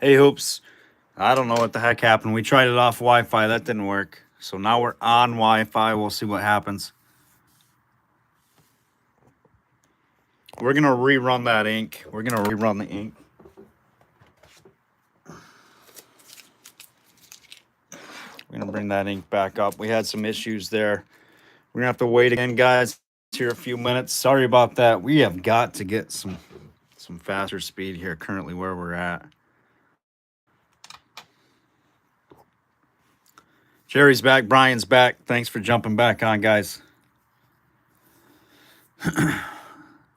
Hey, Hoops. I don't know what the heck happened. We tried it off Wi-Fi. That didn't work. So now we're on Wi-Fi. We'll see what happens. We're going to rerun that ink. We're going to rerun the ink. We're going to bring that ink back up. We had some issues there. We're going to have to wait again, guys, here a few minutes. Sorry about that. We have got to get some faster speed here currently where we're at. Jerry's back. Brian's back. Thanks for jumping back on, guys.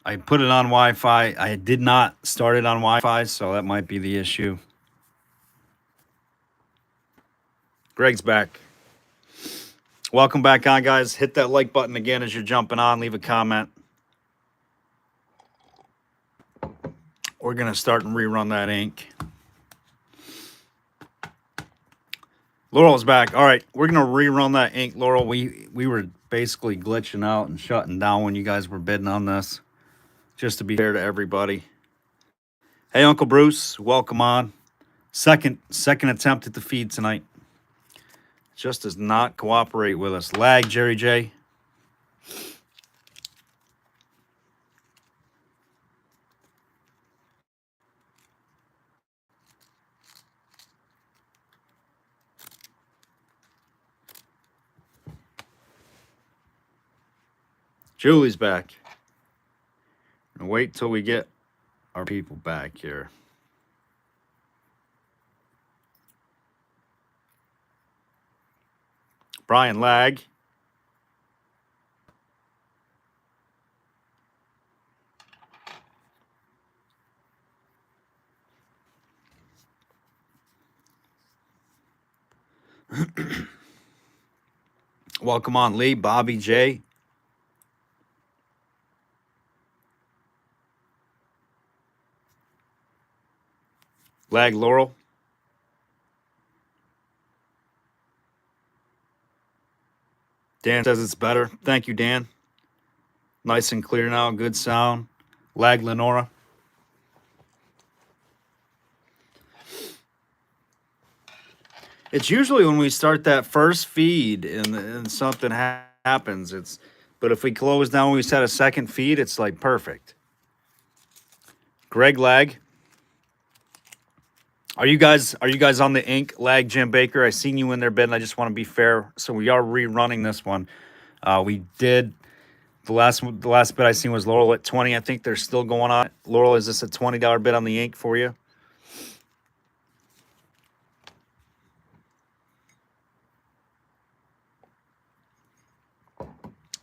I put it on Wi-Fi. I did not start it on Wi-Fi, so that might be the issue. Greg's back. Welcome back on, guys. Hit that like button again as you're jumping on. Leave a comment. We're going to start and rerun that ink. Laurel's back. All right, we're going to rerun that ink, Laurel. We were basically glitching out and shutting down when you guys were bidding on this, just to be fair to everybody. Hey, Uncle Bruce, welcome on. Second attempt at the feed tonight. Just does not cooperate with us. Lag, Jerry J. Julie's back. And wait till we get our people back here. Brian, lag. Welcome on, Lee, Bobby J. Lag, Laurel. Dan says it's better. Thank you, Dan. Nice and clear now. Good sound. Lag, Lenora. It's usually when we start that first feed and something happens. But if we close down when we set a second feed, it's like perfect. Greg, lag. Are you guys on the ink? Lag, Jim Baker. I seen you in there, Ben. I just want to be fair. So we are rerunning this one. We did the last bid I seen was Laurel at 20. I think they're still going on. Laurel, is this a $20 bid on the ink for you?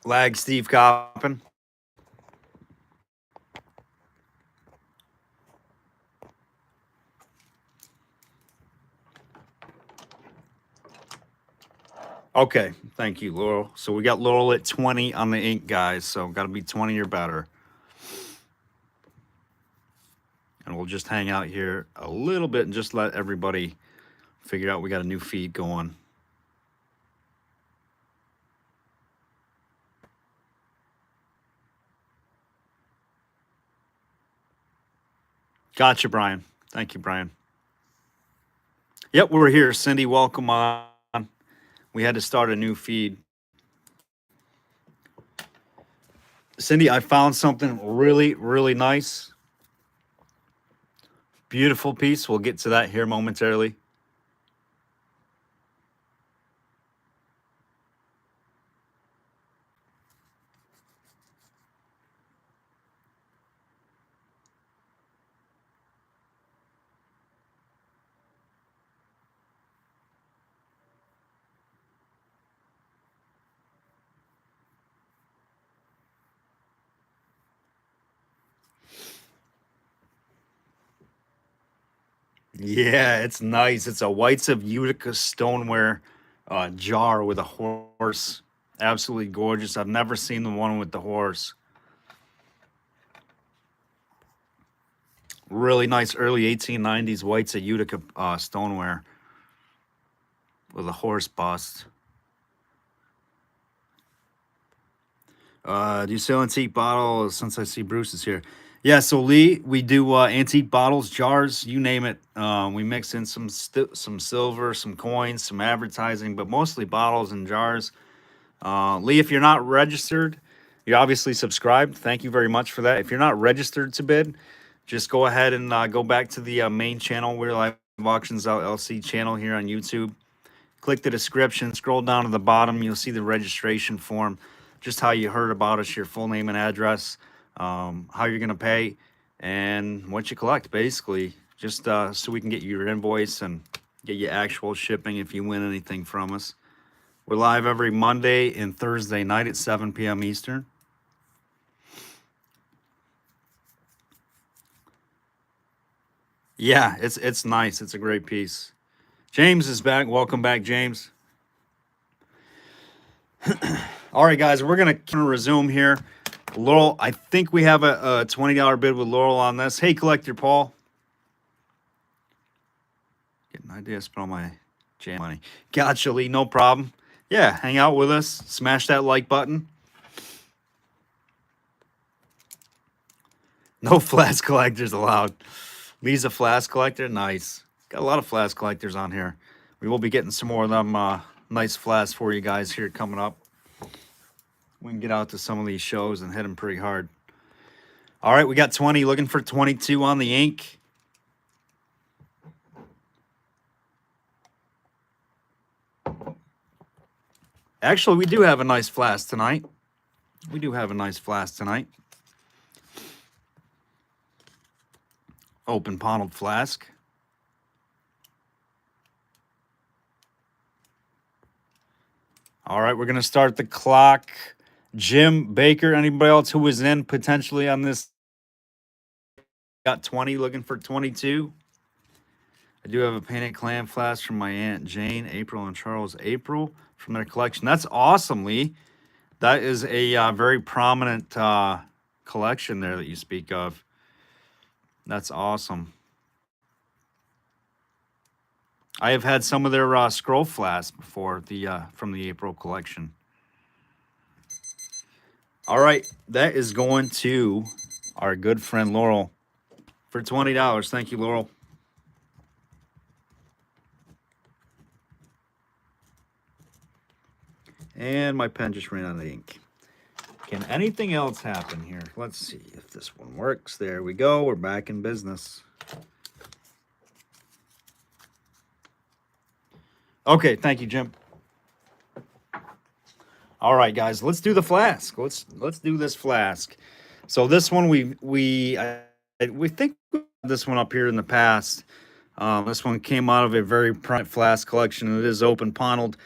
Lag, Steve Coppin. Okay, thank you, Laurel. So we got Laurel at 20 on the ink, guys. So got to be 20 or better. And we'll just hang out here a little bit and just let everybody figure out we got a new feed going. Gotcha, Brian. Thank you, Brian. Yep, we're here. Cindy, welcome on. We had to start a new feed. Cindy, I found something really, really nice. Beautiful piece. We'll get to that here momentarily. Yeah, it's nice. It's a Whites of Utica stoneware jar with a horse. Absolutely gorgeous. I've never seen the one with the horse. Really nice early 1890s Whites of Utica stoneware with a horse bust. Do you sell antique bottles? Since I see Bruce is here. Yeah, so Lee, we do antique bottles, jars, you name it. We mix in some silver, some coins, some advertising, but mostly bottles and jars. Lee, if you're not registered, you're obviously subscribed. Thank you very much for that. If you're not registered to bid, just go ahead and go back to the main channel, We'reLive Auctions LLC channel here on YouTube. Click the description, scroll down to the bottom, you'll see the registration form, just how you heard about us, your full name and address, how you're going to pay, and what you collect, basically, just so we can get you your invoice and get you actual shipping if you win anything from us. We're live every Monday and Thursday night at 7 p.m. Eastern. Yeah, it's nice. It's a great piece. James is back. Welcome back, James. All right, guys, we're going to resume here. Laurel, I think we have a $20 bid with Laurel on this. Hey, Collector Paul. Get an idea, spend all my jam money. Gotcha, Lee, no problem. Yeah, hang out with us. Smash that like button. No Flask collectors allowed. Lee's a Flask collector. Nice. Got a lot of Flask collectors on here. We will be getting some more of them nice Flasks for you guys here coming up. We can get out to some of these shows and hit them pretty hard. All right, we got 20. Looking for 22 on the ink. Actually, we do have a nice Flask tonight. We do have a nice Flask tonight. Open bottled Flask. All right, we're going to start the clock. Jim Baker, anybody else who was in potentially on this? Got 20, looking for 22. I do have a painted clam flask from my Aunt Jane, April, and Charles April from their collection. That's awesome, Lee. That is a very prominent collection there that you speak of. That's awesome. I have had some of their scroll flasks before, from the April collection. All right, that is going to our good friend Laurel for $20. Thank you, Laurel. And my pen just ran out of ink. Can anything else happen here? Let's see if this one works. There we go. We're back in business. Okay, thank you, Jim. All right, guys, let's do the flask. Let's do this flask. So this one we think this one up here in the past. This one came out of a very prime flask collection. It is open bottled.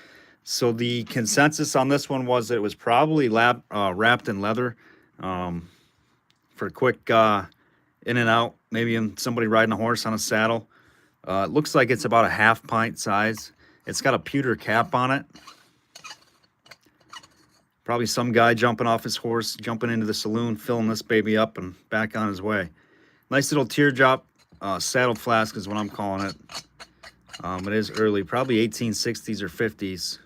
So the consensus on this one was that it was probably wrapped in leather for quick in and out. Maybe in somebody riding a horse on a saddle. It looks like it's about a half pint size. It's got a pewter cap on it. Probably some guy jumping off his horse, jumping into the saloon, filling this baby up and back on his way. Nice little teardrop saddle flask is what I'm calling it. It is early, probably 1860s or 50s.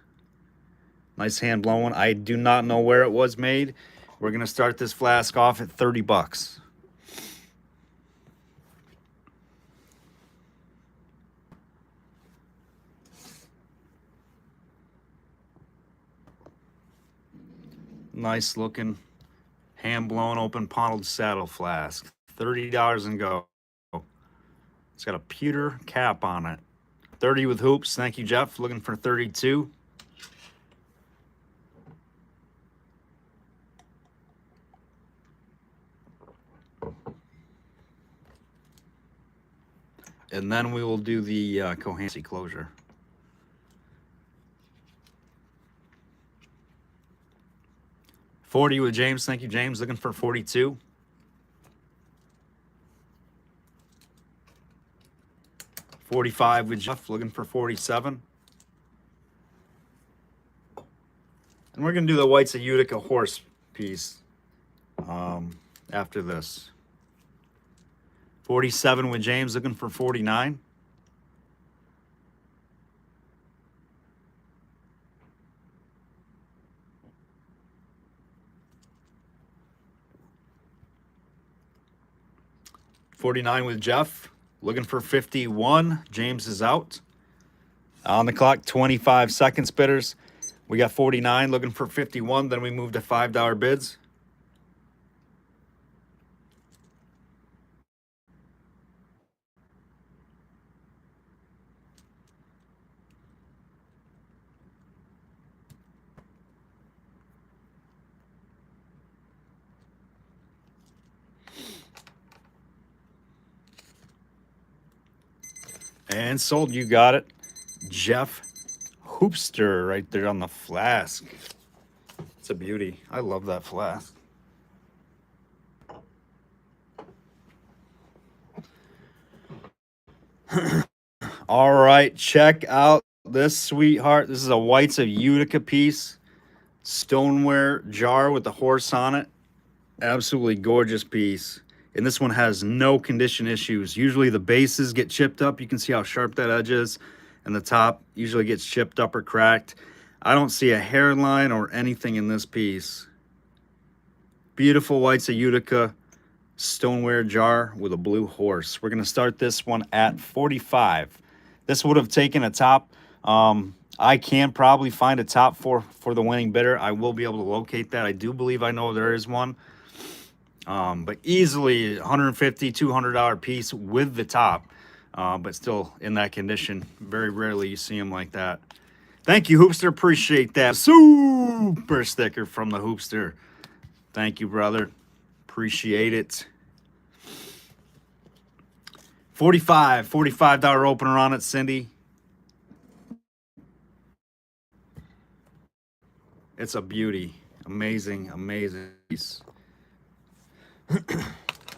Nice hand blown one. I do not know where it was made. We're going to start this flask off at 30 bucks. Nice looking hand blown open bottled saddle flask. $30 and go. It's got a pewter cap on it. 30 with hoops. Thank you, Jeff. Looking for 32. And then we will do the Cohancy closure. $40 with James. Thank you, James. Looking for 42. $45 with Jeff. Looking for 47. And we're going to do the Whites of Utica horse piece after this. 47 with James. Looking for 49. 49 with Jeff. Looking for 51. James is out. On the clock, 25 seconds, bidders. We got 49 looking for 51. Then we move to $5 bids. And sold. You got it. Jeff Hoopster right there on the Flask. It's a beauty. I love that Flask. All right, check out this sweetheart. This is a Whites of Utica piece. Stoneware jar with the horse on it. Absolutely gorgeous piece. And this one has no condition issues. Usually the bases get chipped up. You can see how sharp that edge is. And the top usually gets chipped up or cracked. I don't see a hairline or anything in this piece. Beautiful Whites of Utica stoneware jar with a blue horse. We're going to start this one at 45. This would have taken a top. I can probably find a top for the winning bidder. I will be able to locate that. I do believe I know there is one. But easily $150, $200 piece with the top. But still in that condition. Very rarely you see them like that. Thank you, Hoopster. Appreciate that. Super sticker from the Hoopster. Thank you, brother. Appreciate it. $45 opener on it, Cindy. It's a beauty. Amazing, amazing piece.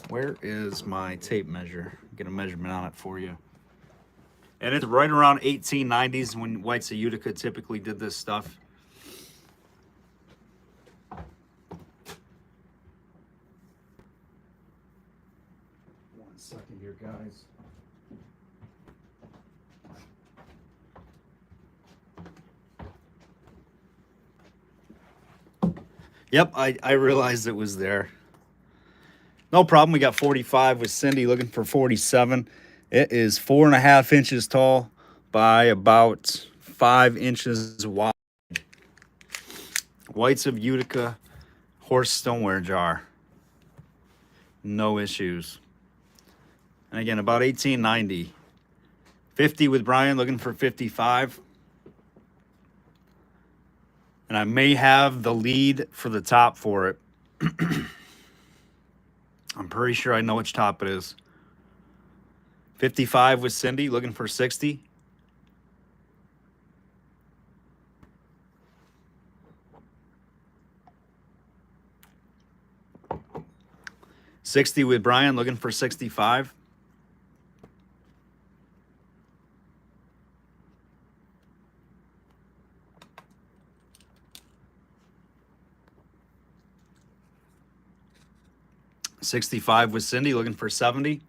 Where is my tape measure? Get a measurement on it for you. And it's right around 1890s when Whites of Utica typically did this stuff. One second here, guys. Yep, I realized it was there. No problem. We got 45 with Cindy looking for 47. It is 4.5 inches tall by about 5 inches wide. Whites of Utica horse stoneware jar. No issues. And again, about 1890. 50 with Brian looking for 55. And I may have the lead for the top for it. I'm pretty sure I know which top it is. 55 with Cindy, looking for 60. $60 with Brian, looking for 65. $65 with Cindy, looking for 70.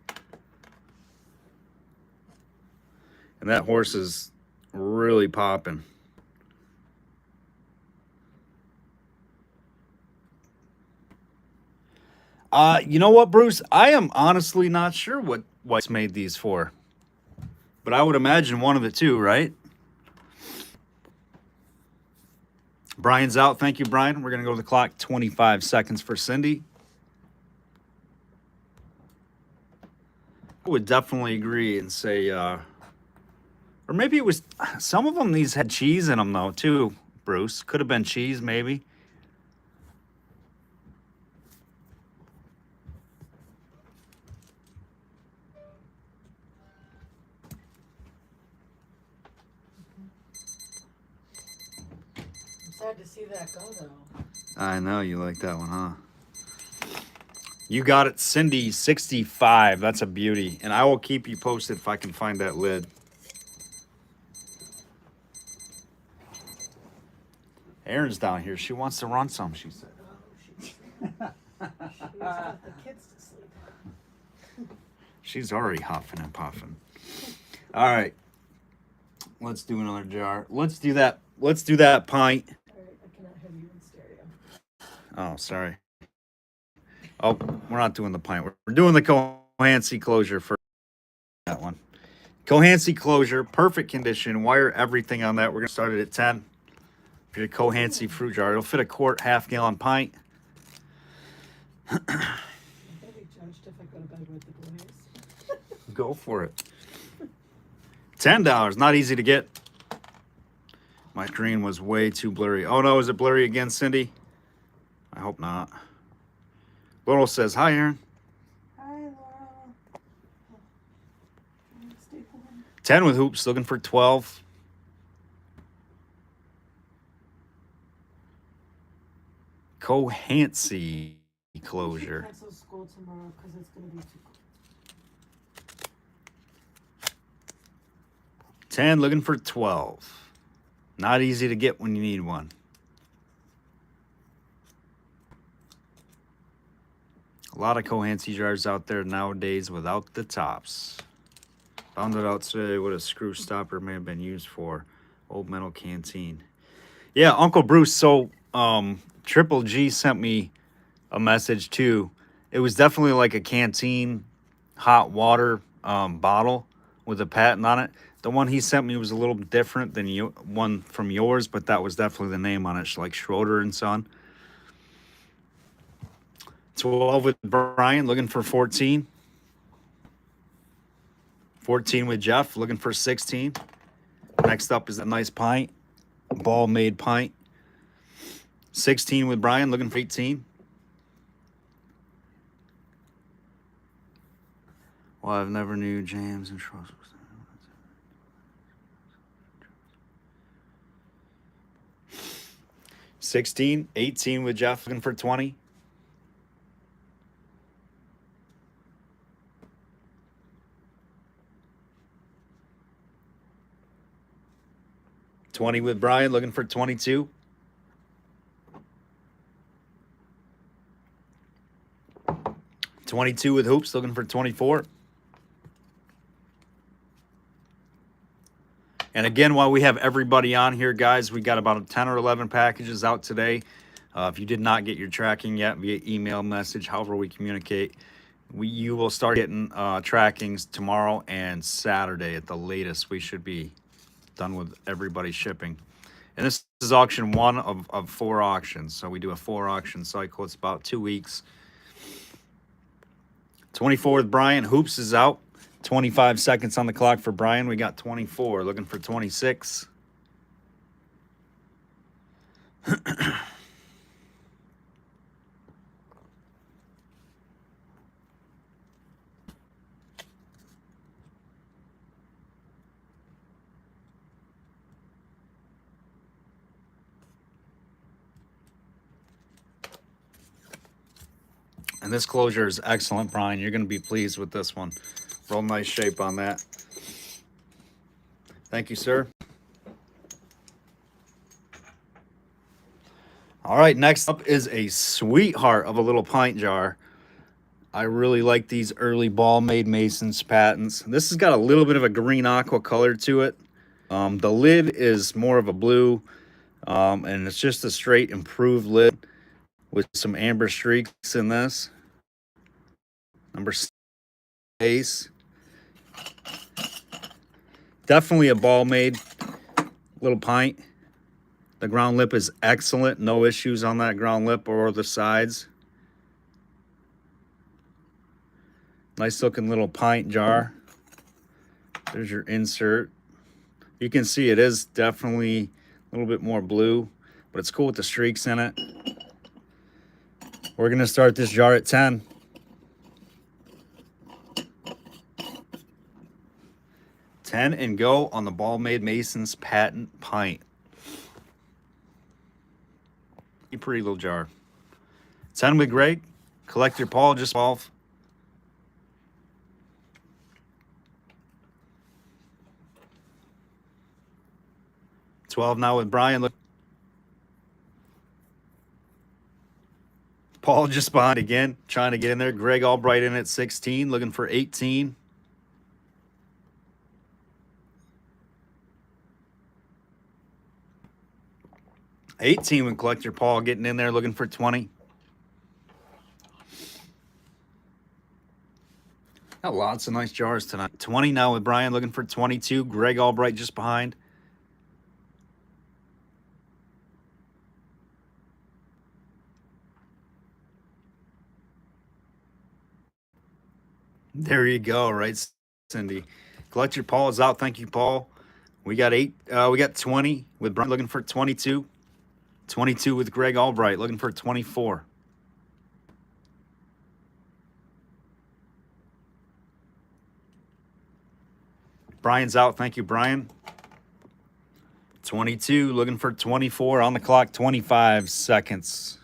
And that horse is really popping. You know what, Bruce? I am honestly not sure what White's made these for. But I would imagine one of the two, right? Brian's out. Thank you, Brian. We're going to go to the clock. 25 seconds for Cindy. I would definitely agree and say, or maybe it was, some of them, these had cheese in them, though, too, Bruce. Could have been cheese, maybe. I'm sad to see that go, though. I know you like that one, huh? You got it, Cindy, 65. That's a beauty. And I will keep you posted if I can find that lid. Erin's down here. She wants to run some, she said. Oh, she's got the kids to sleep. She's already huffing and puffing. All right. Let's do another jar. Let's do that. Let's do that pint. All right, I cannot have you in stereo. Oh, sorry. Oh, we're not doing the pint. We're doing the cognac. Cohancy closure for that one. Cohancy closure, perfect condition. Wire everything on that. We're going to start it at 10. For your Cohancy fruit jar, it'll fit a quart, half-gallon pint. I'm gonna be judged if I go to bed with the boys. Go for it. $10, not easy to get. My screen was way too blurry. Oh no, is it blurry again, Cindy? I hope not. Laurel says, hi, Aaron. Hi, Laurel. 10 with hoops, looking for 12. Cohancy closure. Cancel school tomorrow because it's gonna be too cold. 10, looking for 12. Not easy to get when you need one. A lot of Cohancy jars out there nowadays without the tops. Found it out today what a screw stopper may have been used for. Old metal canteen. Yeah, Uncle Bruce, so Triple G sent me a message too. It was definitely like a canteen hot water bottle with a patent on it. The one he sent me was a little different than one from yours, but that was definitely the name on it, like Schroeder and Son. 12 with Brian, looking for 14. 14 with Jeff, looking for 16. Next up is a nice pint, ball-made pint. 16 with Brian, looking for 18. Well, I've never knew James and Charles. 16, 18 with Jeff, looking for 20. $20 with Brian, looking for 22. $22 with Hoops, looking for 24. And again, while we have everybody on here, guys, we got about 10 or 11 packages out today. If you did not get your tracking yet via email, message, however we communicate, you will start getting trackings tomorrow and Saturday at the latest. We should be done with everybody's shipping. And this is auction 1 of 4 auctions. So we do a 4 auction cycle. It's about 2 weeks. 24 with Brian. Hoops is out. 25 seconds on the clock for Brian. We got 24. Looking for 26. And this closure is excellent, Brian. You're going to be pleased with this one. Real nice shape on that. Thank you, sir. All right, next up is a sweetheart of a little pint jar. I really like these early ball-made Mason's patents. This has got a little bit of a green aqua color to it. The lid is more of a blue, and it's just a straight improved lid with some amber streaks in this. Number 6 base. Definitely a ball-made little pint. The ground lip is excellent. No issues on that ground lip or the sides. Nice looking little pint jar. There's your insert. You can see it is definitely a little bit more blue, but it's cool with the streaks in it. We're going to start this jar at 10. 10 and go on the Ball-Made Mason's patent pint. A pretty little jar. 10 with Greg. Collector Paul, just 12. $12 now with Brian. Look. Paul just behind again, trying to get in there. Greg Albright in at 16, looking for 18. $18 with Collector Paul getting in there, looking for 20. Got lots of nice jars tonight. 20 now with Brian, looking for 22. Greg Albright just behind. There you go, right, Cindy? Collector Paul is out. Thank you, Paul. We got 20 with Brian, looking for 22. 22 with Greg Albright, looking for 24. Brian's out. Thank you, Brian. 22, looking for 24. On the clock, 25 seconds.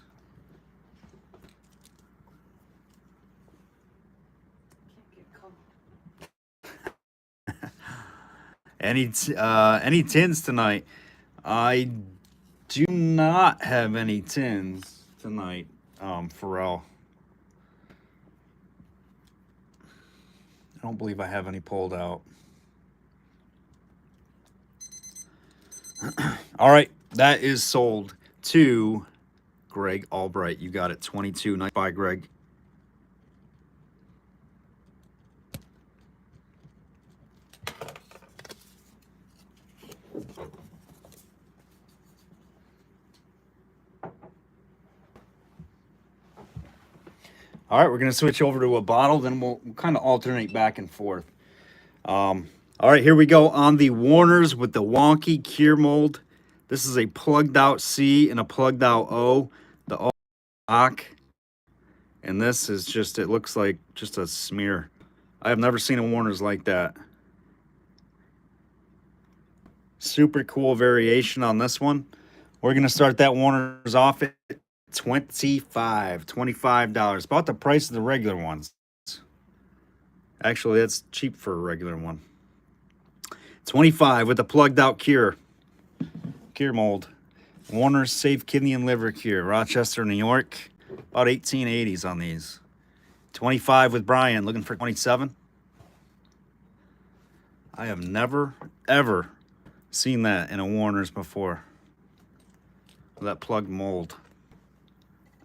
Any tins tonight? I do not have any tins tonight, Pharrell. I don't believe I have any pulled out. All right, that is sold to Greg Albright. You got it, 22. Nice buy, Greg. All right, we're going to switch over to a bottle, then we'll kind of alternate back and forth. All right, here we go on the Warners with the wonky cure mold. This is a plugged out C and a plugged out O. The O lock. And this is just, it looks like just a smear. I have never seen a Warners like that. Super cool variation on this one. We're going to start that Warners off at $25. About the price of the regular ones. Actually, that's cheap for a regular one. 25 with the plugged out cure mold. Warner's Safe Kidney and Liver Cure, Rochester, New York. About 1880s on these. 25 with Brian, looking for 27. I have never, ever seen that in a Warner's before. That plugged mold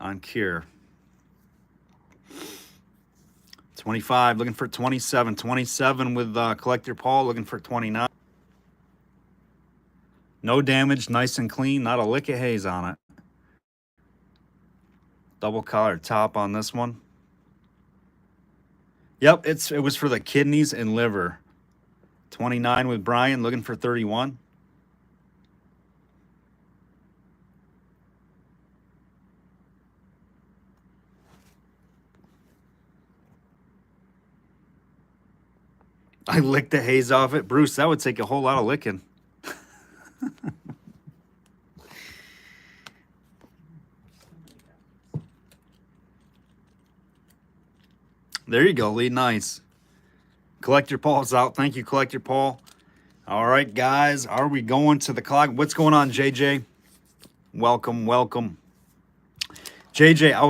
on cure. 25, looking for 27. 27 with Collector Paul, looking for 29. No damage, nice and clean, not a lick of haze on it. Double collar top on this one. Yep, it was for the kidneys and liver. 29 with Brian, looking for 31. I licked the haze off it. Bruce, that would take a whole lot of licking. There you go, Lee. Nice. Collector Paul's out. Thank you, Collector Paul. All right, guys. Are we going to the clock? What's going on, JJ? Welcome, welcome. JJ, I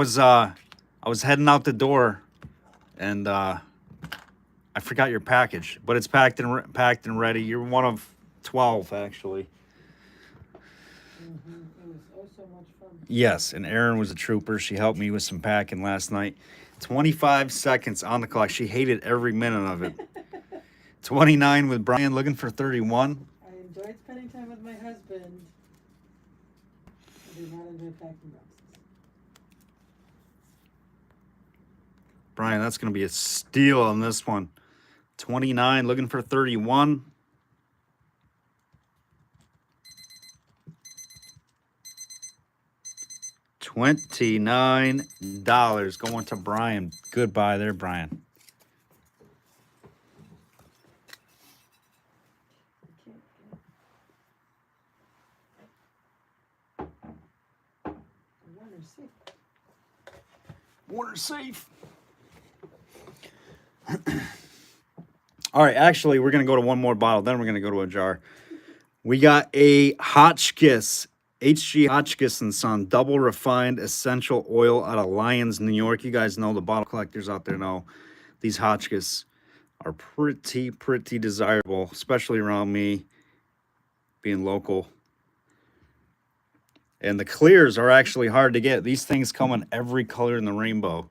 was heading out the door, and I forgot your package, but it's packed and ready. You're one of 12, actually. Mm-hmm. It was so much fun. Yes, and Erin was a trooper. She helped me with some packing last night. 25 seconds on the clock. She hated every minute of it. 29 with Brian, looking for 31. I enjoyed spending time with my husband. I do not enjoy packing boxes. Brian, that's going to be a steal on this one. 29, looking for 31. $29 going to Brian. Goodbye there, Brian. Warner's safe. All right, actually, we're going to go to one more bottle. Then we're going to go to a jar. We got a Hothkiss, HG Hothkiss & Son, double refined essential oil out of Lyons, New York. You guys know, the bottle collectors out there know these Hothkiss are pretty desirable, especially around me, being local. And the clears are actually hard to get. These things come in every color in the rainbow.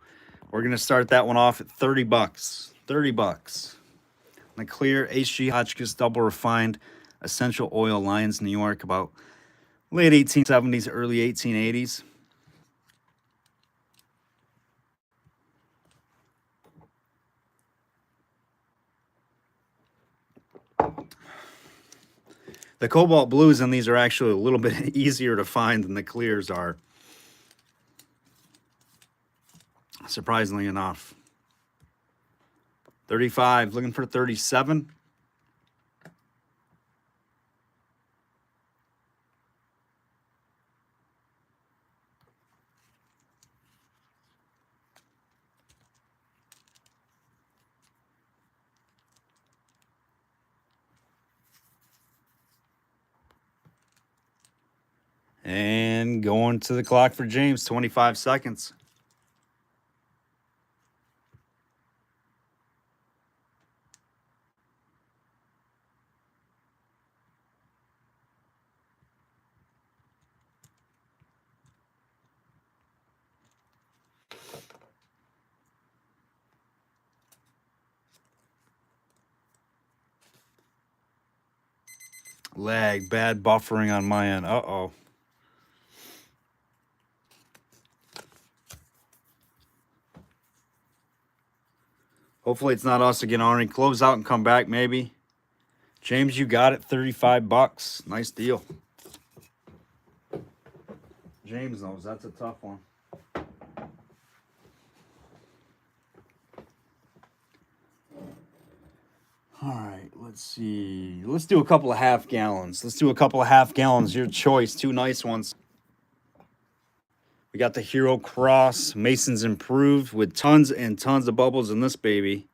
We're going to start that one off at $30. $30 30 bucks. The clear HG Hotchkiss double refined essential oil Lyons, New York, about late 1870s, early 1880s. The cobalt blues in these are actually a little bit easier to find than the clears are, surprisingly enough. 35, looking for 37. And going to the clock for James, 25 seconds. Lag, bad buffering on my end. Uh-oh. Hopefully it's not us again, Arnie. Close out and come back, maybe. James, you got it. 35 bucks. Nice deal. James knows that's a tough one. All right, let's see. Let's do a couple of half gallons. Your choice. Two nice ones. We got the Hero Cross Mason's Improved with tons and tons of bubbles in this baby.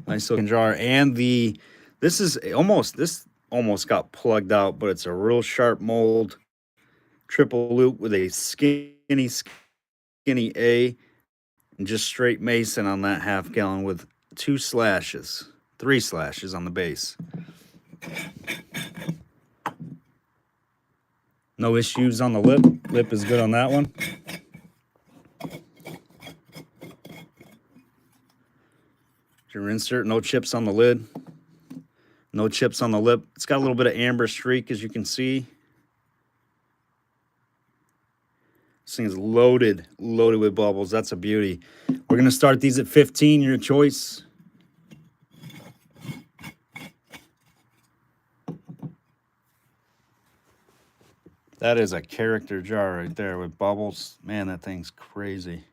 Nice looking jar. And this almost got plugged out, but it's a real sharp mold. Triple loop with a skinny A and just straight Mason on that half gallon with 3 slashes on the base. No issues on the lip. Lip is good on that one. Your insert, no chips on the lid. No chips on the lip. It's got a little bit of amber streak, as you can see. This thing is loaded with bubbles. That's a beauty. We're going to start these at 15, your choice. That is a character jar right there with bubbles. Man, that thing's crazy.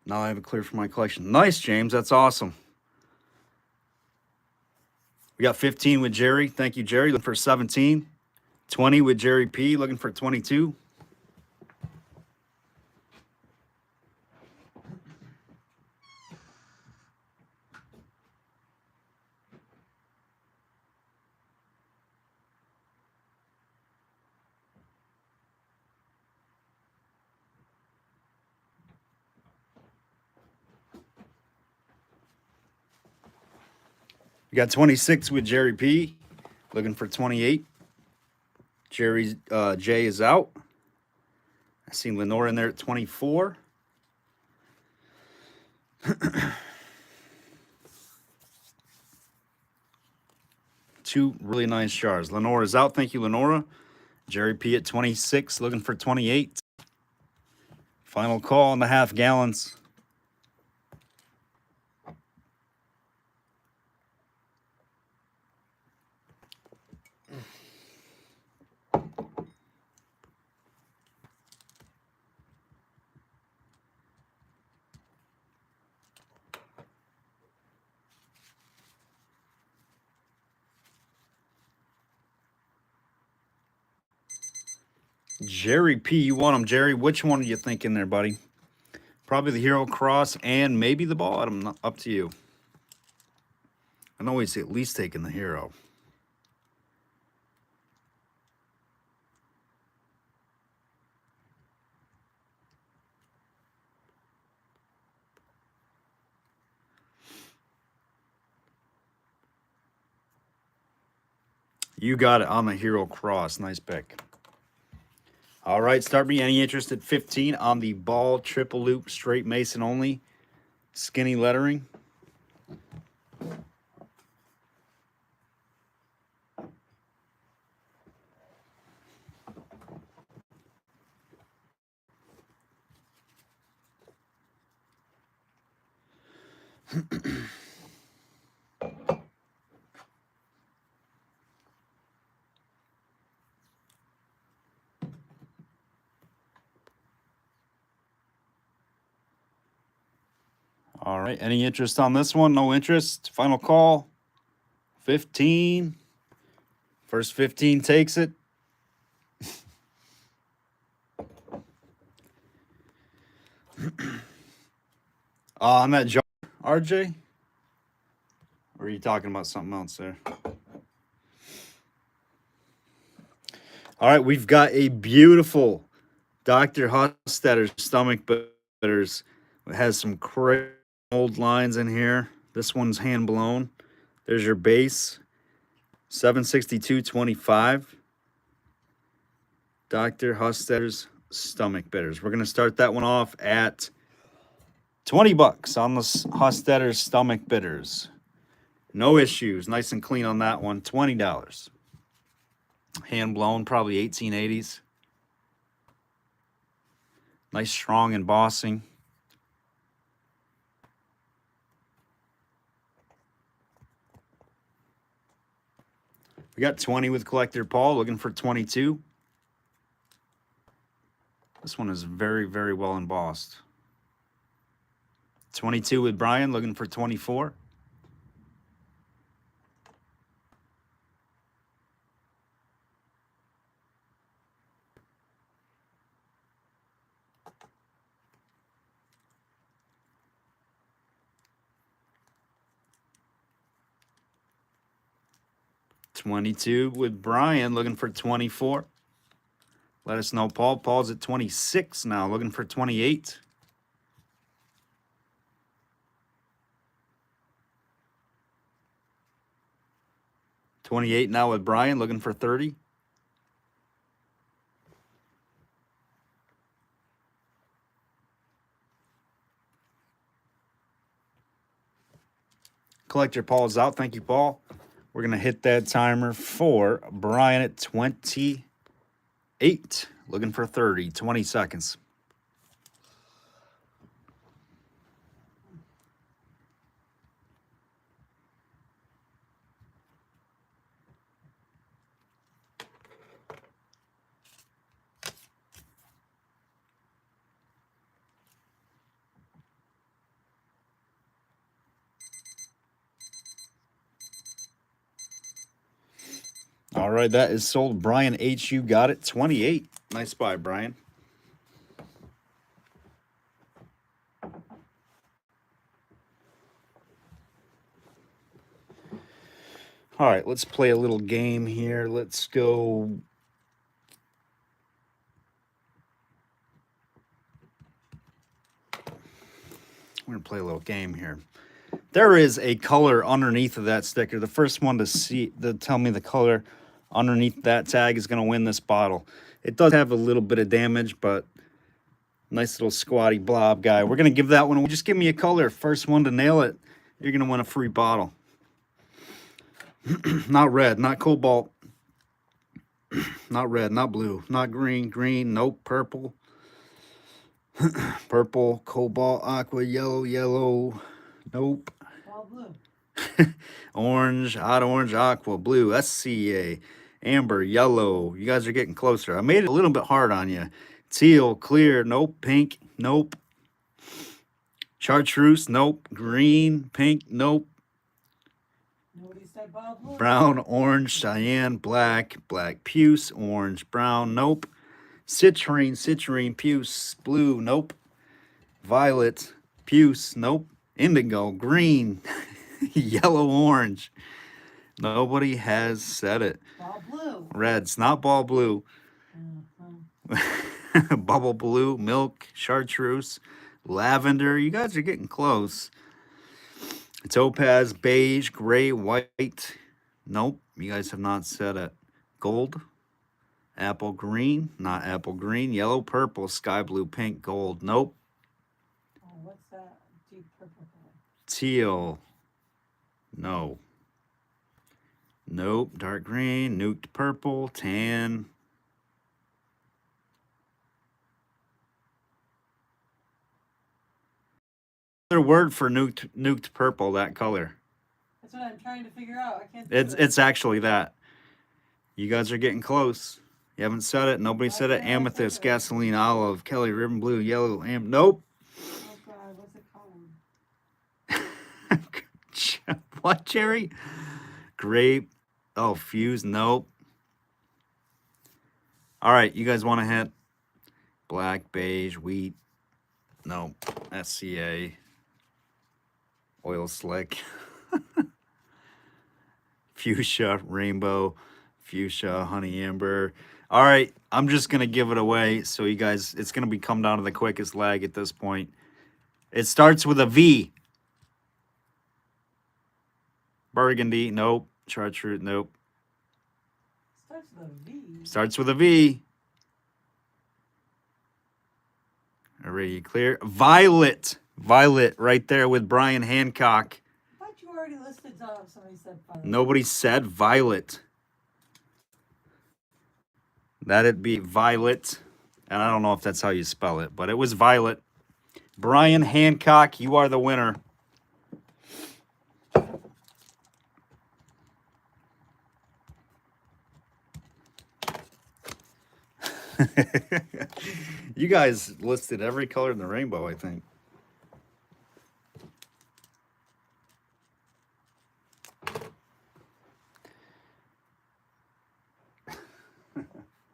Now I have it clear for my collection. Nice, James. That's awesome. We got 15 with Jerry. Thank you, Jerry. Looking for 17. 20 with Jerry P. Looking for 22. We got 26 with Jerry P. Looking for 28. Jerry J is out. I see Lenore in there at 24. Two really nice jars. Lenore is out. Thank you, Lenora. Jerry P at 26. Looking for 28. Final call on the half gallons. Jerry P, you want him, Jerry? Which one are you thinking there, buddy? Probably the Hero Cross and maybe the bottom. Up to you. I know he's at least taking the Hero. You got it on the Hero Cross. Nice pick. All right, start me. Any interest at 15 on the ball triple loop straight mason only skinny lettering? All right, any interest on this one? No interest. Final call. 15. First 15 takes it. On that jar, RJ? Or are you talking about something else there? All right, we've got a beautiful Dr. Hostetter stomach bitters. It has some crazy old lines in here. This one's hand blown. There's your base. 762.25. Dr. Hostetter's stomach bitters. We're going to start that one off at 20 bucks on the Hostetter's stomach bitters. No issues. Nice and clean on that one. $20. Hand blown, probably 1880s. Nice strong embossing. We got 20 with Collector Paul, looking for 22. This one is very, very well embossed. 22 with Brian, looking for 24. $22 with Brian, looking for 24. Let us know, Paul. Paul's at 26 now, looking for 28. $28 now with Brian, looking for 30. Collector Paul's out. Thank you, Paul. We're going to hit that timer for Brian at 28. Looking for 30. 20 seconds. All right, that is sold. Brian H., you got it. 28. Nice buy, Brian. All right, let's play a little game here. Let's go. We're going to play a little game here. There is a color underneath of that sticker. The first one to tell me the color underneath that tag is going to win this bottle. It does have a little bit of damage, but nice little squatty blob guy. We're going to give that one. Just give me a color. First one to nail it, you're going to win a free bottle. Not red, not cobalt, not red, not blue, not green, green, nope, purple. Purple, cobalt, aqua, yellow, yellow, nope. All blue. Orange, hot orange, aqua, blue, SCA, amber, yellow. You guys are getting closer. I made it a little bit hard on you. Teal, clear, nope. Pink, nope. Chartreuse, nope. Green, pink, nope. Nobody said ball blue. Brown, orange, cyan, black, black puce, orange, brown, nope. Citrine, citrine, puce, blue, nope. Violet, puce, nope. Indigo, green, yellow, orange. Nobody has said it. Ball blue. Reds, not ball blue. Uh-huh. Bubble blue, milk, chartreuse, lavender. You guys are getting close. Topaz, beige, gray, white, Nope, you guys have not said it. Gold, apple green, not apple green, yellow, purple, sky blue, pink, gold. Nope. Oh, what's that deep purple color? Teal. No. Nope. Dark green, nuked purple, tan. Another word for nuked purple, that color. That's what I'm trying to figure out. I can't. It's actually that. You guys are getting close. You haven't said it. Nobody said it. Amethyst, gasoline, olive, Kelly, ribbon blue, yellow, nope. Oh God, what's it called? What, Jerry? Grape. Oh, fuse. Nope. All right, you guys want to hit black, beige, wheat. No, SCA. Oil slick. Fuchsia, rainbow, fuchsia, honey amber. All right, I'm just going to give it away. So you guys, it's going to come down to the quickest lag at this point. It starts with a V. Burgundy, nope. Chartreuse, nope. Starts with a V. Starts with a V. Already clear. Violet. Violet right there with Brian Hancock. I thought you already listed somebody said violet. Nobody said violet. That'd be violet. And I don't know if that's how you spell it, but it was violet. Brian Hancock, you are the winner. You guys listed every color in the rainbow, I think.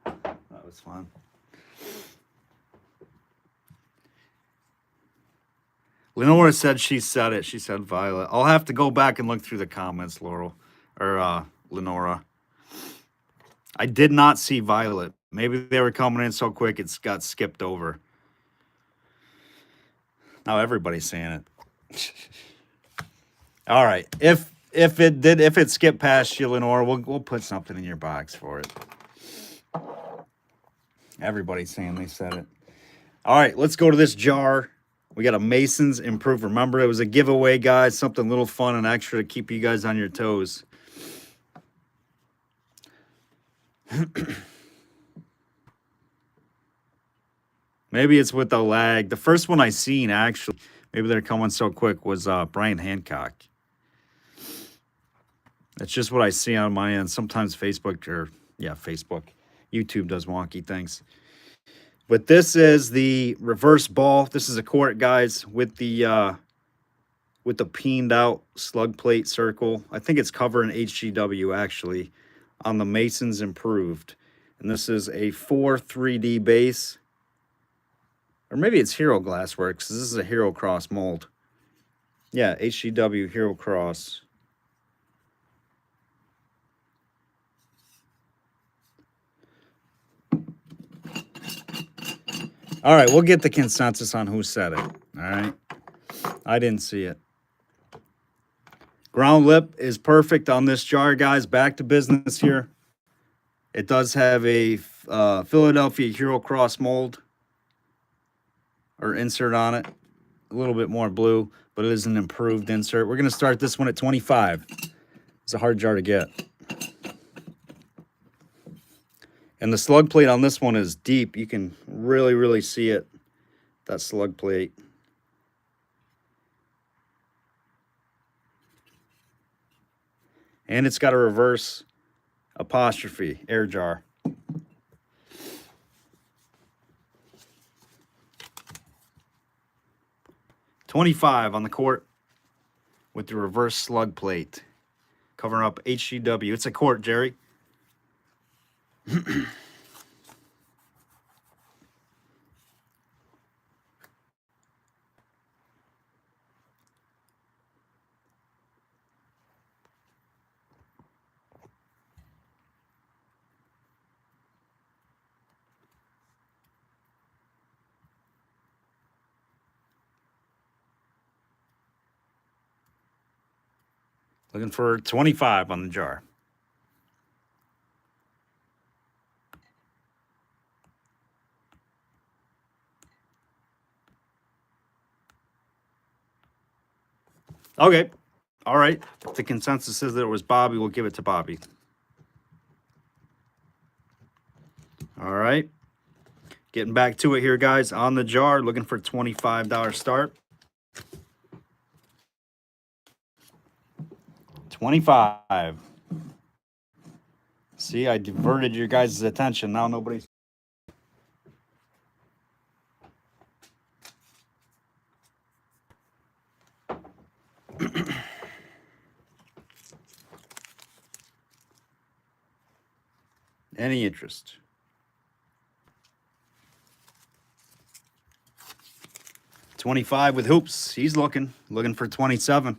That was fun. Lenora said she said it. She said violet. I'll have to go back and look through the comments, Laurel. Or Lenora. I did not see violet. Maybe they were coming in so quick it's got skipped over. Now everybody's saying it. All right. If it skipped past you, Lenora, we'll put something in your box for it. Everybody's saying they said it. All right, let's go to this jar. We got a Mason's Improve. Remember, it was a giveaway, guys. Something a little fun and extra to keep you guys on your toes. Maybe it's with the lag. The first one I seen, actually, maybe they're coming so quick, was Brian Hancock. That's just what I see on my end. Sometimes Facebook, YouTube does wonky things. But this is the reverse ball. This is a quart, guys, with the peened out slug plate circle. I think it's covering HGW, actually, on the Mason's Improved. And this is a 4 3D base. Or maybe it's Hero Glassworks. This is a Hero Cross mold. Yeah, HGW Hero Cross. All right, we'll get the consensus on who said it. All right. I didn't see it. Ground lip is perfect on this jar, guys. Back to business here. It does have a Philadelphia Hero Cross mold or insert on it. A little bit more blue, but it is an improved insert. We're going to start this one at 25. It's a hard jar to get. And the slug plate on this one is deep. You can really, really see it, that slug plate. And it's got a reverse apostrophe air jar. $25 on the quart with the reverse slug plate. Covering up HGW. It's a quart, Jerry. Looking for 25 on the jar. Okay. All right. If the consensus is that it was Bobby, we'll give it to Bobby. All right. Getting back to it here, guys. On the jar, looking for $25 start. 25. See, I diverted your guys' attention. Now nobody's. Any interest? $25 with hoops. He's looking for 27.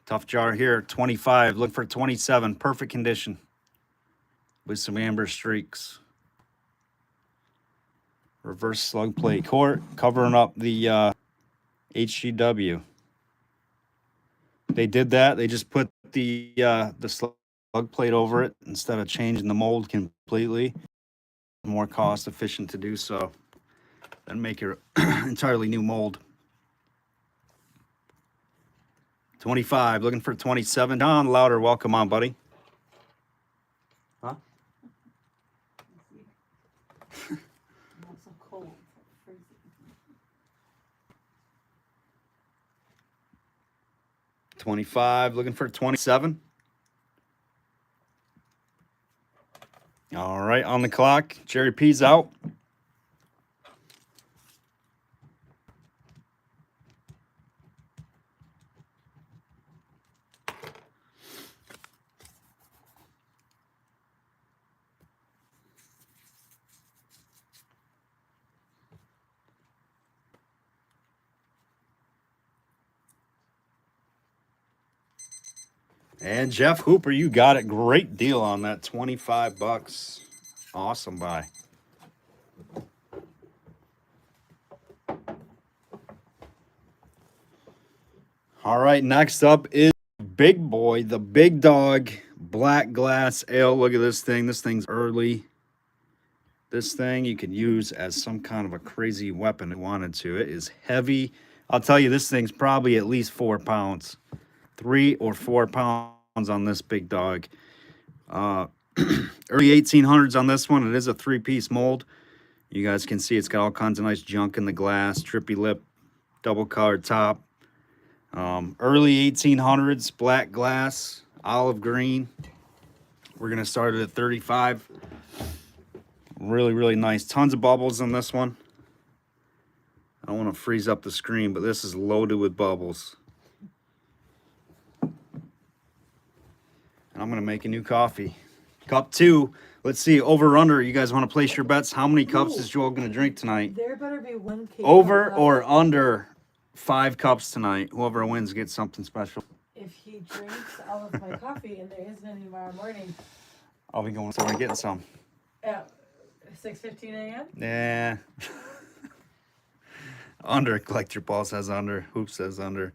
Tough jar here. 25. Look for 27. Perfect condition with some amber streaks. Reverse slug plate quart covering up the HGW. They did that. They just put the slug plate over it instead of changing the mold completely. More cost efficient to do so than make your entirely new mold. 25, looking for 27. Don Louder, welcome on, buddy. Huh? I'm so cold. Freezing. 25, looking for 27. All right, on the clock. Jerry P's out. And Jeff Hooper, you got it. Great deal on that. 25 bucks. Awesome buy. All right, next up is Big Boy, the Big Dog Black Glass Ale. Look at this thing. This thing's early. This thing you could use as some kind of a crazy weapon if you wanted to. It is heavy. I'll tell you, this thing's probably at least 4 pounds. 3 or 4 pounds on this big dog. Early 1800s on this one. It is a 3-piece mold. You guys can see it's got all kinds of nice junk in the glass. Trippy lip, double colored top. Early 1800s, black glass, olive green. We're going to start it at 35. Really, really nice. Tons of bubbles in this one. I don't want to freeze up the screen, but this is loaded with bubbles. I'm going to make a new coffee. Cup 2. Let's see, over or under. You guys want to place your bets? How many cups is Joel going to drink tonight? There better be 1 case. Over or under 5 cups tonight? Whoever wins gets something special. If he drinks all of my coffee and there isn't any tomorrow morning I'll be going somewhere and getting some. at 6:15 a.m. Yeah. Under. Collector Ball says under. Hoop says under.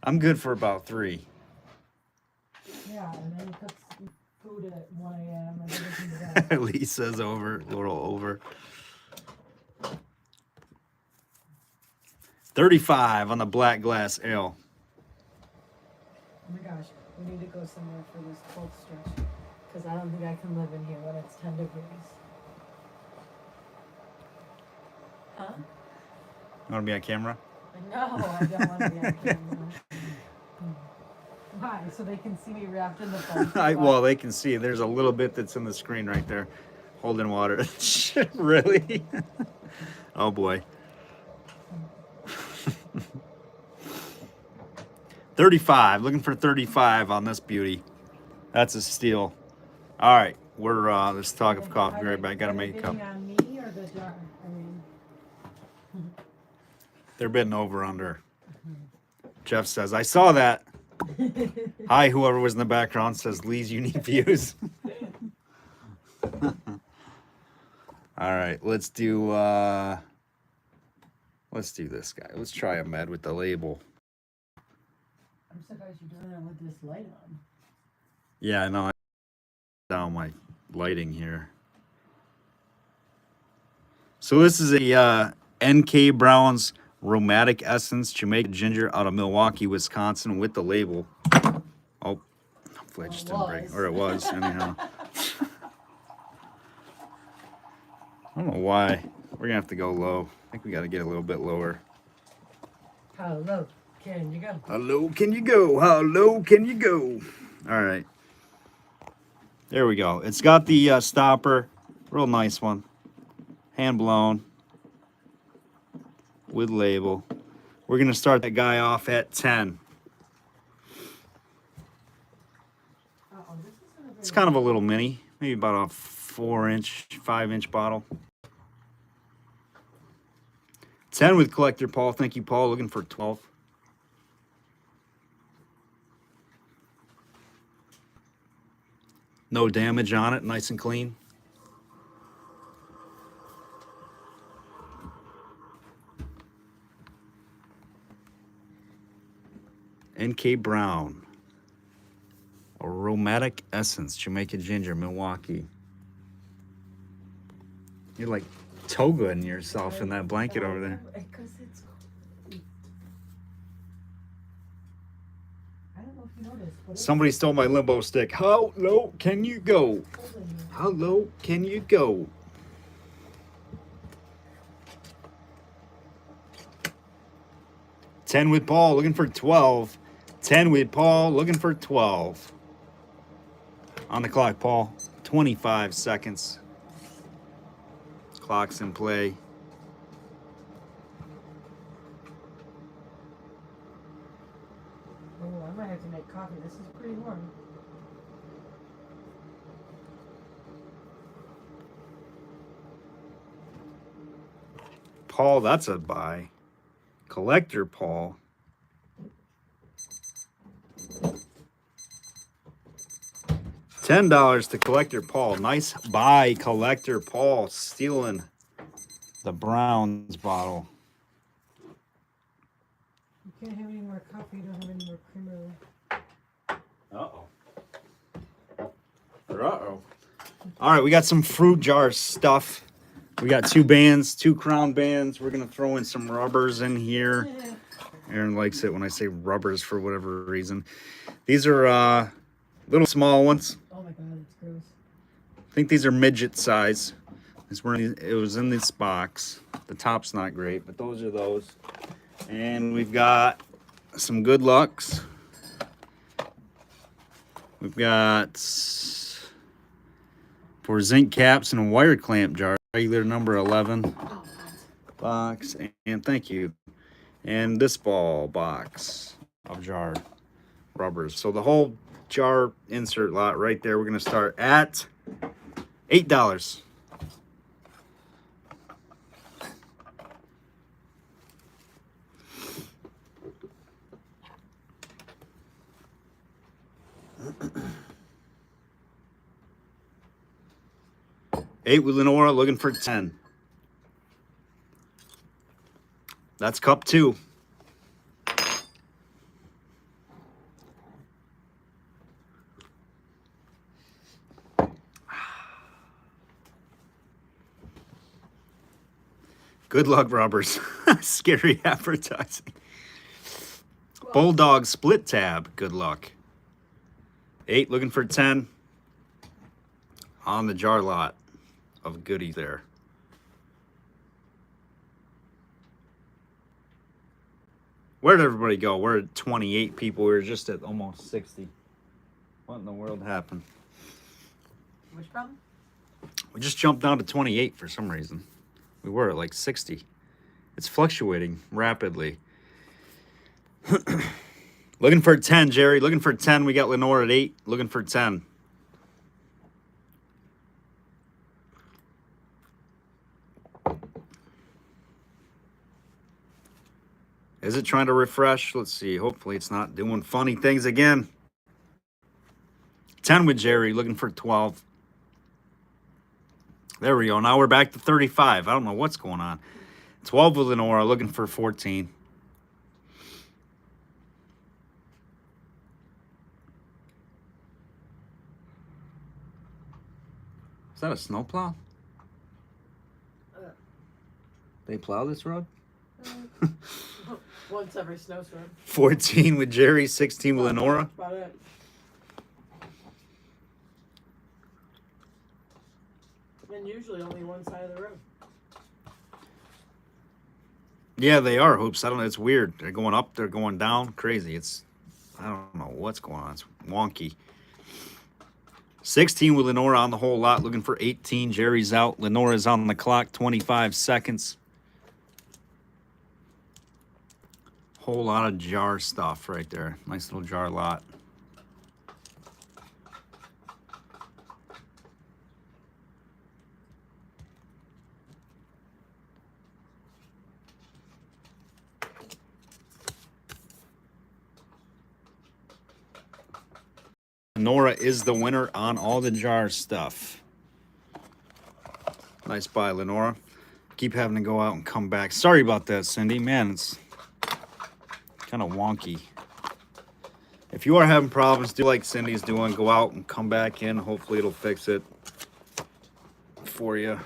I'm good for about 3. Yeah, and then he cooks food at 1 a.m. and everything to that. Lee says over. Little over. 35 on the black glass ale. Oh my gosh, we need to go somewhere for this cold stretch. Because I don't think I can live in here when it's 10 degrees. Huh? You want to be on camera? No, I don't want to be on camera. Why? So they can see me wrapped in the foam. Well, they can see. There's a little bit that's in the screen right there. Holding water. Really? Oh, boy. 35. Looking for 35 on this beauty. That's a steal. All right. Let's talk of coffee. Right back. Got to make a cup. On me or the jar? I mean, They're bidding over under. Jeff says, I saw that. Hi, whoever was in the background says, Lee's unique views. All right, let's do this guy. Let's try a med with the label. I'm surprised you're doing it with this light on. Yeah, no, I down my lighting here. So this is a NK Browns Aromatic Essence Jamaica Ginger out of Milwaukee, Wisconsin with the label. Oh, hopefully I just didn't break. Or it was, anyhow. I don't know why. We're going to have to go low. I think we got to get a little bit lower. How low can you go? How low can you go? How low can you go? All right. There we go. It's got the stopper. Real nice one. Hand blown. With label. We're going to start that guy off at 10. It's kind of a little mini. Maybe about a 4-inch, 5-inch bottle. 10 with collector Paul. Thank you, Paul. Looking for 12. No damage on it. Nice and clean. N.K. Brown. Aromatic Essence. Jamaica Ginger, Milwaukee. You're like togaing yourself in that blanket over there. Because it's cold. I don't know if you noticed, but Somebody stole my limbo stick. How low can you go? How low can you go? Ten with Paul, looking for 12. 10 with Paul, looking for 12. On the clock, Paul. 25 seconds. Clock's in play. Oh, I might have to make coffee. This is pretty warm. Paul, that's a buy. Collector Paul. $10 to collector Paul. Nice buy, collector Paul. Stealing the Browns bottle. You can't have any more coffee. You don't have any more creamer. Uh-oh. All right, we got some fruit jar stuff. We got 2 bands, 2 crown bands. We're going to throw in some rubbers in here. Aaron likes it when I say rubbers for whatever reason. These are little small ones. Oh my god, it's gross. I think these are midget size. It was in this box. The top's not great, but those are those. And we've got some Good Lucks. We've got for zinc caps and a wire clamp jar. Regular number 11 box. And thank you. And this ball box of jar rubbers. So the whole jar insert lot right there. We're going to start at $8. $8 with Lenora, looking for 10. That's cup 2. Good luck, rubbers. Scary advertising. Bulldog split tab. Good luck. 8 looking for 10. On the jar lot of goodies there. Where did everybody go? We're at 28 people. We were just at almost 60. What in the world happened? Which problem? We just jumped down to 28 for some reason. We were at like 60. It's fluctuating rapidly. Looking for 10, Jerry. Looking for 10. We got Lenore at 8. Looking for 10. Is it trying to refresh? Let's see. Hopefully it's not doing funny things again. 10 with Jerry. Looking for 12. There we go. Now we're back to 35. I don't know what's going on. 12 with Lenora. Looking for 14. Is that a snowplow? They plow this road? Once every snowstorm. 14 with Jerry, 16 with Lenora. That's about it. And usually only one side of the room. Yeah, they are hoops. I don't know. It's weird. They're going up. They're going down. Crazy. I don't know what's going on. It's wonky. 16 with Lenora on the whole lot. Looking for 18. Jerry's out. Lenora's on the clock. 25 seconds. Whole lot of jar stuff right there. Nice little jar lot. Nora is the winner on all the jar stuff. Nice buy, Lenora. Keep having to go out and come back. Sorry about that, Cindy. Man, it's kind of wonky. If you are having problems, do like Cindy's doing. Go out and come back in. Hopefully it'll fix it for you.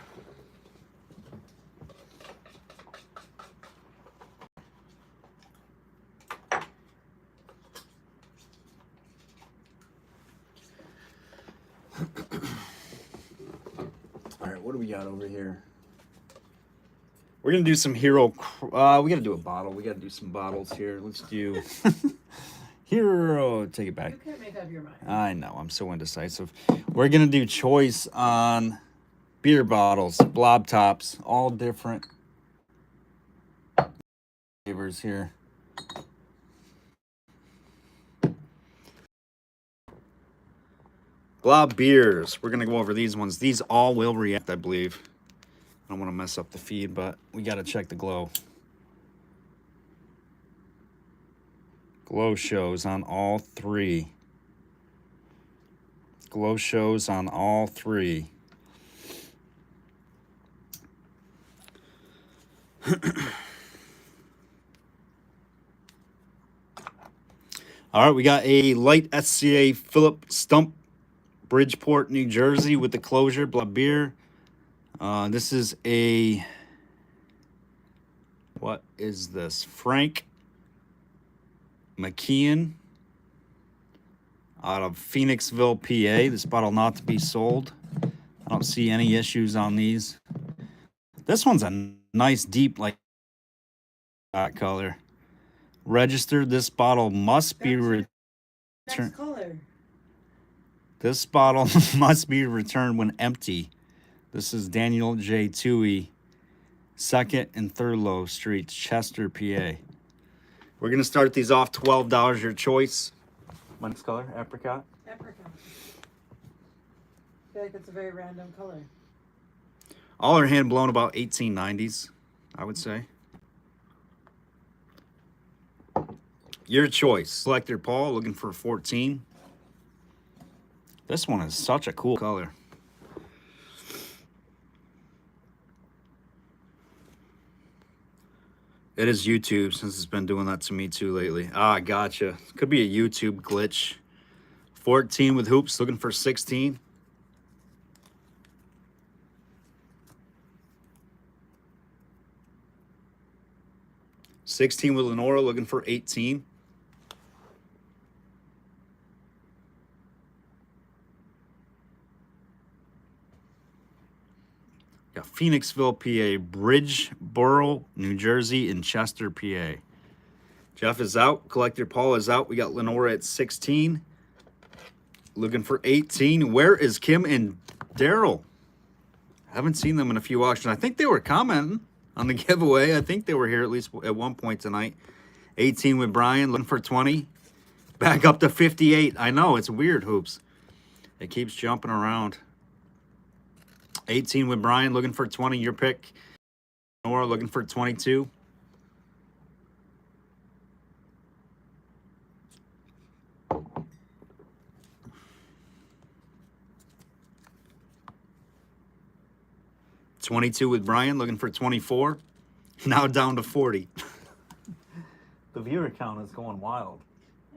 All right, what do we got over here? We're gonna do some hero. We gotta do a bottle. We gotta do some bottles here. Let's do hero. Take it back. You can't make up your mind. I know. I'm so indecisive. We're gonna do choice on beer bottles, blob tops, all different flavors here. Blob beers. We're gonna go over these ones. These all will react, I believe. I don't want to mess up the feed, but we got to check the glow. Glow shows on all three. Glow shows on all three. All right, we got a light SCA Phillip Stump, Bridgeport, New Jersey, with the closure, Blob beer. This is a, what is this? Frank McKeon out of Phoenixville, PA. This bottle not to be sold. I don't see any issues on these. This one's a nice deep like that color. Registered. This bottle must be returned. Next color. This bottle must be returned when empty. This is Daniel J. Toohey, 2nd and Thurlow Streets, Chester, PA. We're going to start these off $12 your choice. My next color, apricot. Apricot. I feel like it's a very random color. All are hand blown about 1890s, I would say. Your choice. Collector Paul, looking for 14. This one is such a cool color. It is YouTube, since it's been doing that to me too lately. Ah, gotcha. Could be a YouTube glitch. 14 with hoops, looking for 16. $16 with Lenora, looking for 18. Got Phoenixville, PA, Bridgeboro, New Jersey, and Chester, PA. Jeff is out. Collector Paul is out. We got Lenora at 16. Looking for 18. Where is Kim and Daryl? Haven't seen them in a few auctions. I think they were commenting on the giveaway. I think they were here at least at one point tonight. 18 with Brian, looking for 20. Back up to 58. I know, it's weird, hoops. It keeps jumping around. 18 with Brian, looking for 20. Your pick. Nora looking for 22. $22 with Brian, looking for 24. Now down to 40. The viewer count is going wild.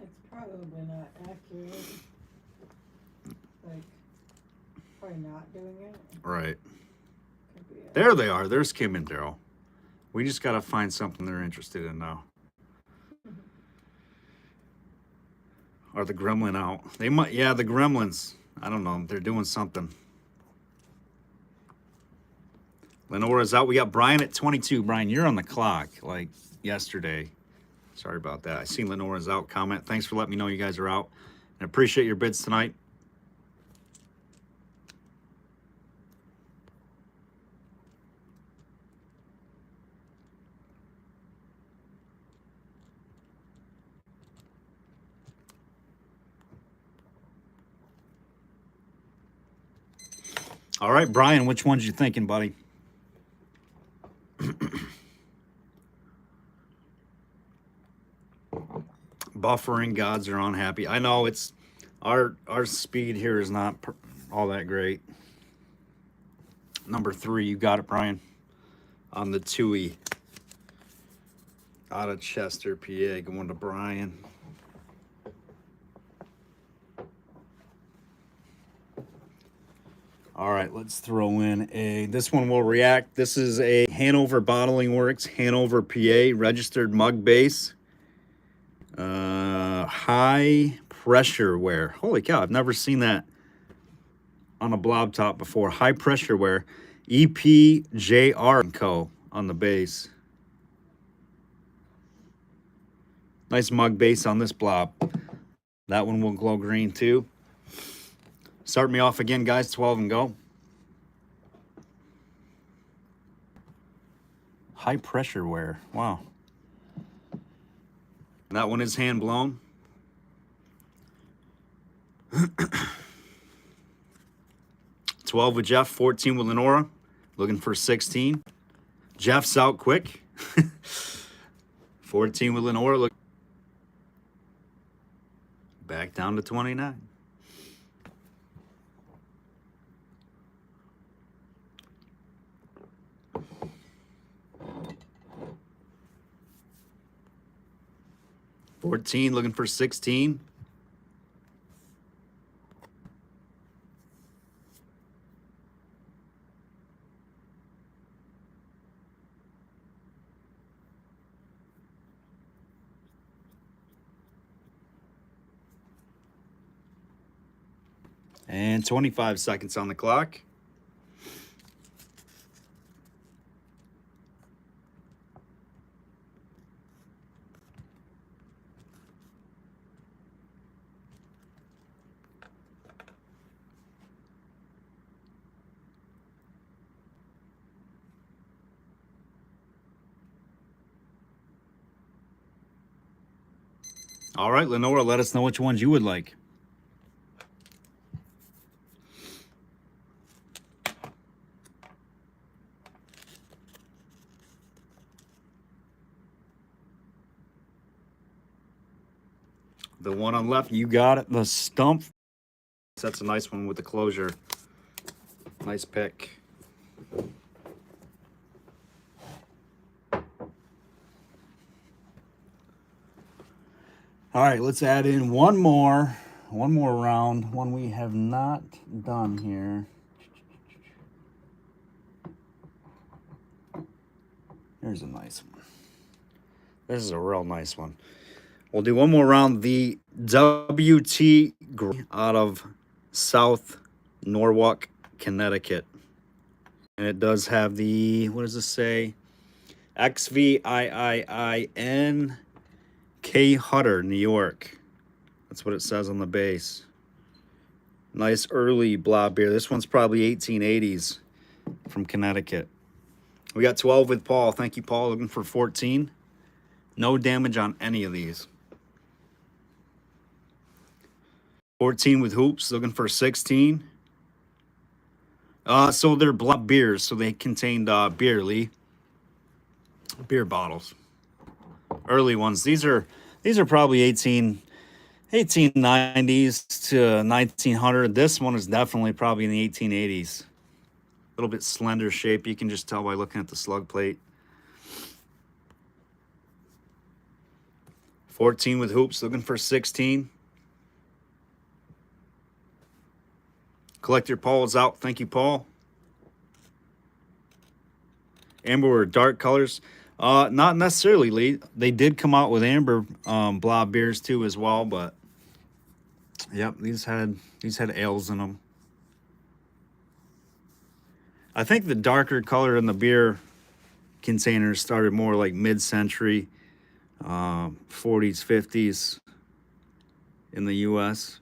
It's probably not accurate. Like, probably not doing it. Right. Could be There they are. There's Kim and Daryl. We just got to find something they're interested in now. Or the gremlin out. They might, yeah, the gremlins. I don't know. They're doing something. Lenora's out. We got Brian at 22. Brian, you're on the clock like yesterday. Sorry about that. I seen Lenora's out comment. Thanks for letting me know you guys are out. And appreciate your bids tonight. All right, Brian, which ones you thinking, buddy? Buffering gods are unhappy. I know it's our speed here is not all that great. Number 3, you got it, Brian, on the Tui out of Chester, PA, going to Brian. All right, let's throw in this one will react. This is a Handover Bottling Works, Handover, PA, registered mug base. High pressure wear. Holy cow, I've never seen that on a blob top before. High pressure wear. EPJR & Co. on the base. Nice mug base on this blob. That one will glow green too. Start me off again, guys. 12 and go. High pressure wear. Wow. That one is hand blown. $12 with Jeff, 14 with Lenora. Looking for 16. Jeff's out quick. 14 with Lenora. Look back down to 29. $14 looking for 16. And 25 seconds on the clock. All right, Lenora, let us know which ones you would like. The one on left, you got it. The stump. That's a nice one with the closure. Nice pick. All right, let's add in one more round, one we have not done here. Here's a nice one. This is a real nice one. We'll do one more round. The WT out of South Norwalk, Connecticut. And it does have the, what does this say? XVIIIN K Hutter, New York. That's what it says on the base. Nice early blob beer. This one's probably 1880s from Connecticut. We got 12 with Paul. Thank you, Paul. Looking for 14. No damage on any of these. 14 with Hoops. Looking for 16. So they're blob beers, so they contained beer bottles. Early ones. These are probably 1890s to 1900. This one is definitely probably in the 1880s. A little bit slender shape. You can just tell by looking at the slug plate. 14 with Hoops. Looking for 16. Collector Paul is out. Thank you, Paul. Amber or dark colors. Not necessarily, Lee. They did come out with amber blob beers too as well, but Yep, these had ales in them. I think the darker color in the beer containers started more like mid-century, 40s, 50s in the U.S.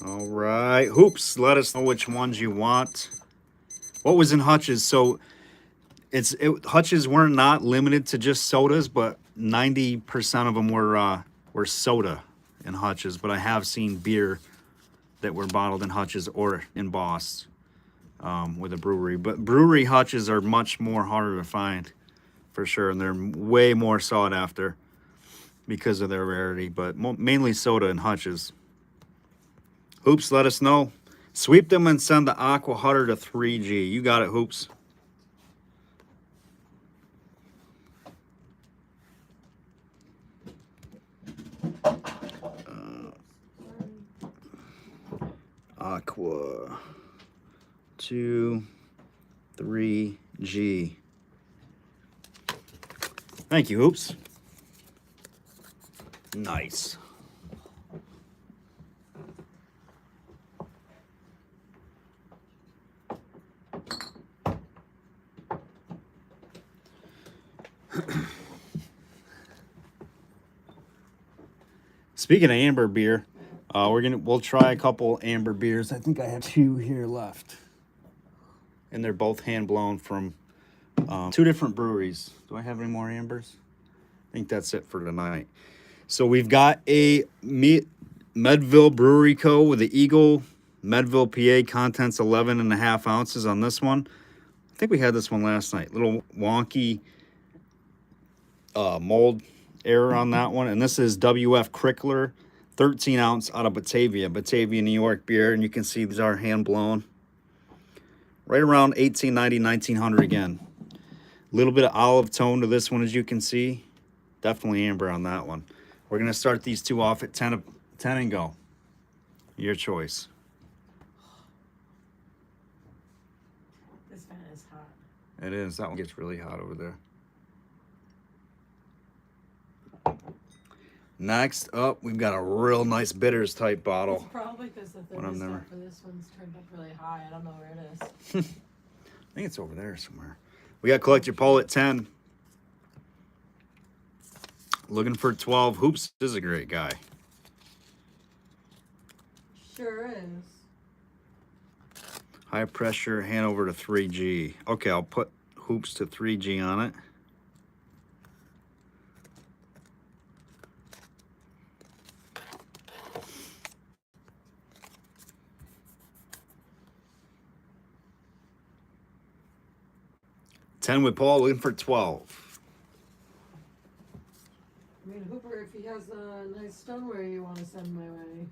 All right, Hoops, let us know which ones you want. What was in Hutch's? So Hutch's were not limited to just sodas, but 90% of them were soda in Hutch's. But I have seen beer that were bottled in Hutch's or embossed with a brewery. But brewery Hutch's are much more harder to find, for sure, and they're way more sought after because of their rarity. But mainly soda and Hutch's. Hoops, let us know. Sweep them and send the Aqua Hutter to 3G. You got it, Hoops. Aqua 2, 3G. Thank you, Hoops. Nice. Speaking of amber beer, we'll try a couple amber beers. I think I have 2 here left, and they're both hand blown from 2 different breweries. Do I have any more ambers? I think that's it for tonight. So we've got a Medville Brewery Co. with the Eagle, Medville, PA, contents 11.5 ounces on this one. I think we had this one last night. Little wonky mold error on that one. And this is WF Crickler, 13 ounce out of Batavia, New York beer. And you can see these are hand blown. Right around 1890, 1900 again. A little bit of olive tone to this one, as you can see. Definitely amber on that one. We're going to start these 2 off at 10 and go. Your choice. This fan is hot. It is. That one gets really hot over there. Next up, we've got a real nice bitters type bottle. It's probably because the thermostat for this one's turned up really high. I don't know where it is. I think it's over there somewhere. We got Collect Your Poll at 10. Looking for 12. Hoops is a great guy. Sure is. High pressure, Handover to 3G. Okay, I'll put Hoops to 3G on it. Ten with Paul, looking for 12. I mean, Hooper, if he has a nice stoneware you want to send my way.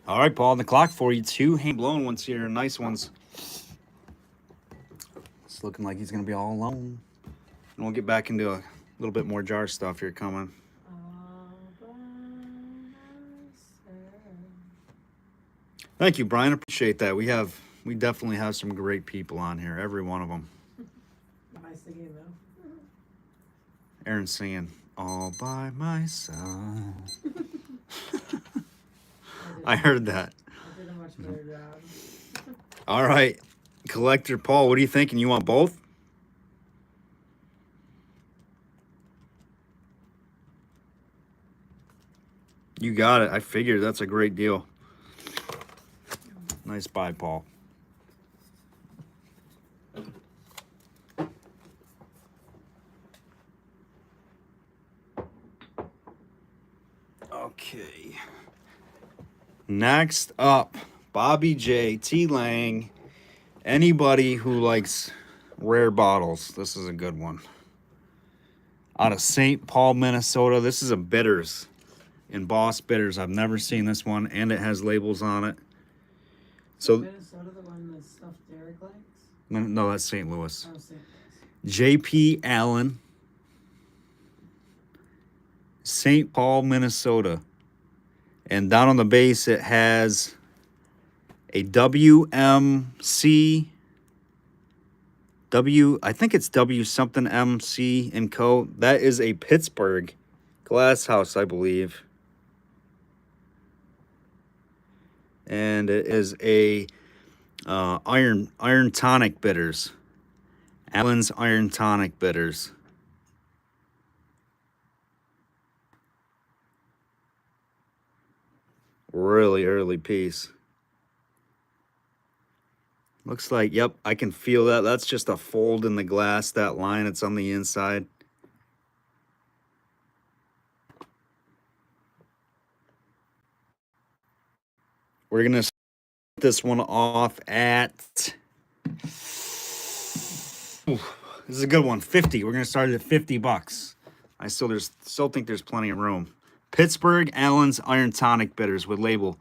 All right, Paul, on the clock for you. 2 hand blown ones here, nice ones. It's looking like he's going to be all alone. And we'll get back into a little bit more jar stuff here coming. Thank you, Brian. Appreciate that. We definitely have some great people on here, every one of them. Nice singing, though. Aaron's singing, all by myself. I heard that. I did a much better job. All right. Collector Paul, what are you thinking? You want both? You got it. I figured that's a great deal. Nice buy, Paul. Okay. Next up, Bobby J, T Lang. Anybody who likes rare bottles, this is a good one. Out of St. Paul, Minnesota. This is a bitters, embossed bitters. I've never seen this one, and it has labels on it. So Minnesota, the one that stuffed Derek likes? No, that's St. Louis. Oh, St. Louis. J.P. Allen, St. Paul, Minnesota. And down on the base, it has a WMC, I think it's W something MC and Co. That is a Pittsburgh glass house, I believe. And it is a iron tonic bitters. Allen's iron tonic bitters. Really early piece. Looks like, yep, I can feel that. That's just a fold in the glass, that line. It's on the inside. We're going to start this one off at... Ooh, this is a good one, 50. We're going to start it at 50 bucks. I still think there's plenty of room. Pittsburgh Allen's Iron Tonic Bitters with label.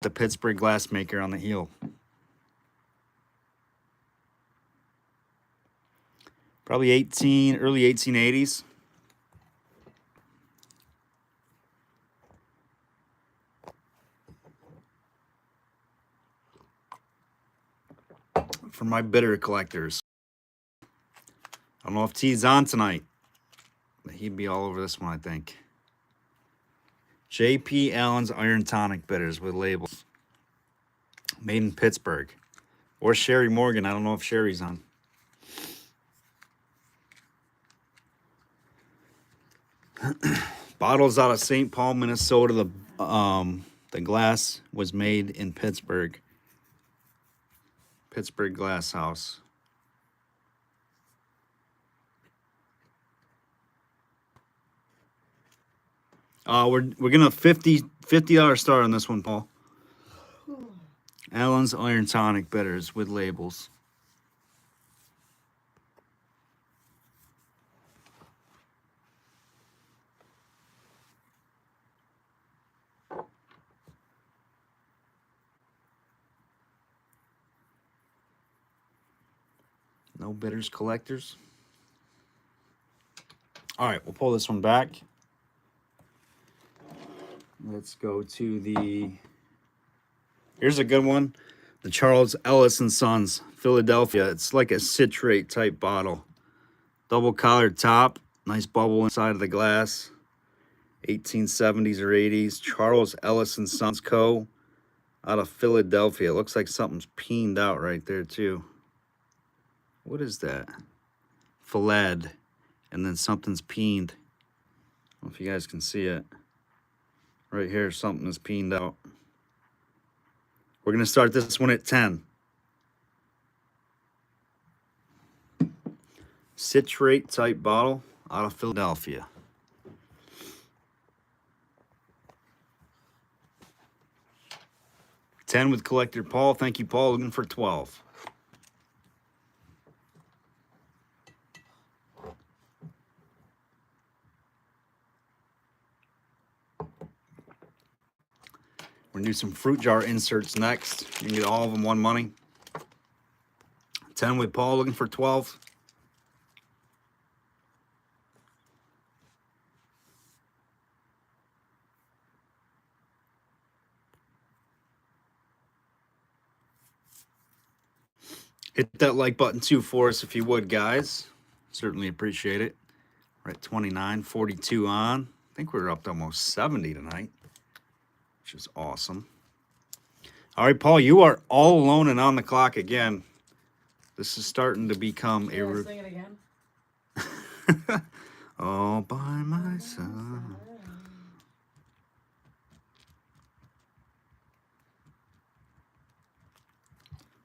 The Pittsburgh glassmaker on the heel. Probably early 1880s. For my bitter collectors. I don't know if T's on tonight. But he'd be all over this one, I think. J.P. Allen's Iron Tonic Bitters with labels. Made in Pittsburgh. Or Sherry Morgan. I don't know if Sherry's on. Bottles out of St. Paul, Minnesota. The glass was made in Pittsburgh. Pittsburgh Glass House. We're gonna $50 star on this one, Paul. Allen's Iron Tonic Bitters with labels. No bitters collectors. All right, we'll pull this one back. Let's go to the... Here's a good one. The Charles Ellison Sons, Philadelphia. It's like a citrate type bottle. Double collared top. Nice bubble inside of the glass. 1870s or 80s. Charles Ellison Sons Co. out of Philadelphia. It looks like something's peened out right there too. What is that? Filled. And then something's peened. I don't know if you guys can see it. Right here, something is peened out. We're going to start this one at 10. Citrate type bottle out of Philadelphia. $10 with collector Paul. Thank you, Paul. Looking for 12. We're going to do some fruit jar inserts next. You can get all of them one money. 10 with Paul, looking for 12. Hit that like button too for us if you would, guys. Certainly appreciate it. We're at 29, 42 on. I think we're up to almost 70 tonight, which is awesome. All right, Paul, you are all alone and on the clock again. This is starting to become a... Sing it again? All by myself.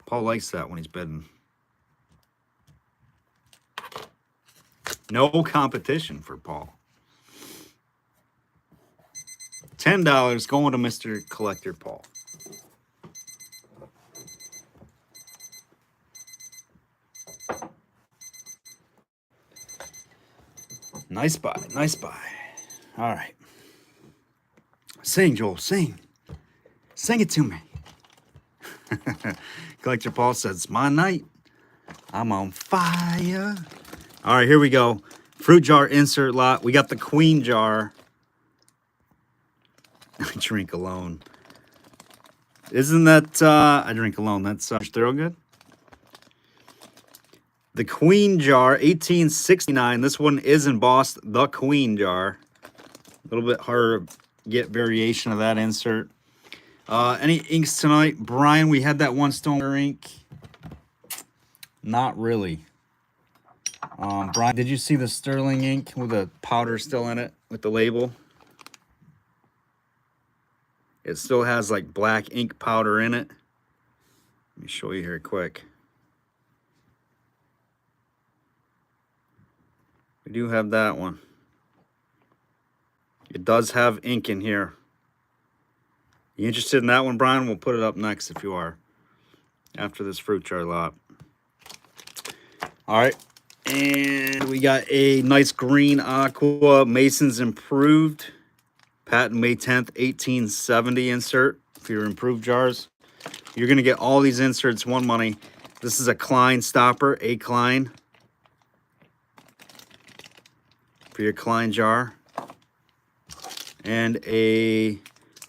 Paul likes that when he's bidding. No competition for Paul. $10 going to Mr. Collector Paul. Nice buy, nice buy. All right. Sing, Joel, sing. Sing it to me. Collector Paul says, it's my night. I'm on fire. All right, here we go. Fruit jar insert lot. We got the queen jar. I drink alone. Isn't that, I drink alone. That's Thorogood. The Queen jar, 1869. This one is embossed, the Queen jar. A little bit harder to get variation of that insert. Any inks tonight? Brian, we had that one Stoneware ink. Not really. Brian, did you see the sterling ink with the powder still in it with the label? It still has like black ink powder in it. Let me show you here quick. We do have that one. It does have ink in here. You interested in that one, Brian? We'll put it up next if you are. After this fruit jar lot. All right. And we got a nice green aqua Mason's Improved. Patent May 10th, 1870 insert for your improved jars. You're going to get all these inserts one money. This is a Klein stopper, a Klein. For your Klein jar. And we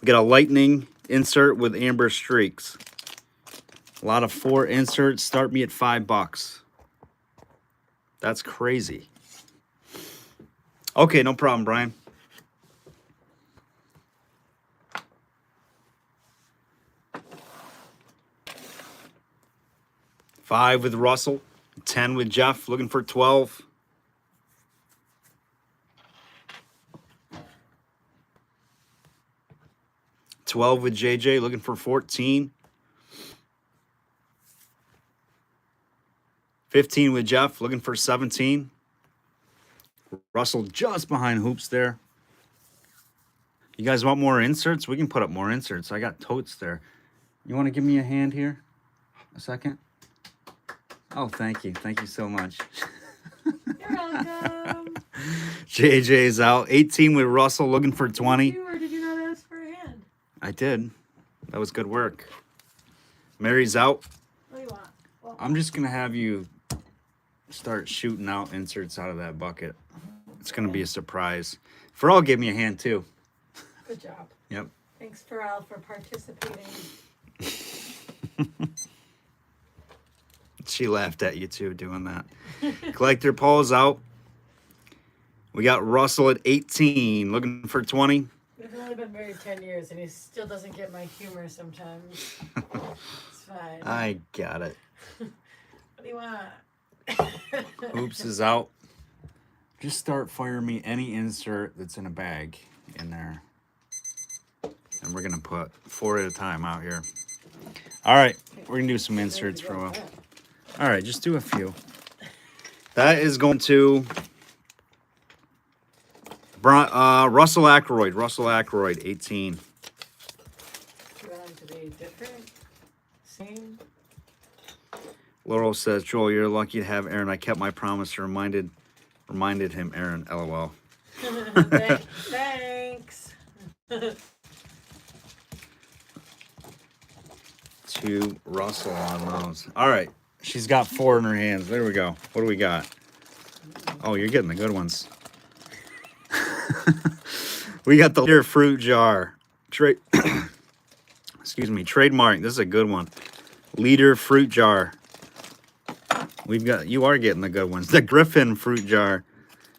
got a lightning insert with amber streaks. A lot of 4 inserts. Start me at $5. That's crazy. Okay, no problem, Brian. $5 with Russell, 10 with Jeff, looking for 12. $12 with JJ, looking for 14. 15 with Jeff, looking for 17. Russell just behind Hoops there. You guys want more inserts? We can put up more inserts. I got totes there. You want to give me a hand here? A second? Oh, thank you. Thank you so much. You're welcome. JJ's out. 18 with Russell, looking for 20. Or did you not ask for a hand? I did. That was good work. Mary's out. What do you want? Well, I'm just going to have you start shooting out inserts out of that bucket. It's going to be a surprise. Pharrell gave me a hand, too. good job. Yep. Thanks, Pharrell, for participating. She laughed at you, too, doing that. Collector Paul's out. We got Russell at 18, looking for 20. We've only been married 10 years, and he still doesn't get my humor sometimes. It's fine. I got it. What do you want? Oops is out. Just start firing me any insert that's in a bag in there. And we're going to put 4 at a time out here. All right. We're going to do some inserts for a while. All right. Just do a few. That is going to Russell Ackroyd. Russell Ackroyd, 18. Do you want them to be different? Same? Laurel says, Joel, you're lucky to have Aaron. I kept my promise. Reminded him, Aaron. LOL. Thanks. To Russell on those. All right. She's got 4 in her hands. There we go. What do we got? Oh, you're getting the good ones. We got the Leader fruit jar. Excuse me. Trademark. This is a good one. Leader fruit jar. You are getting the good ones. The Griffin fruit jar.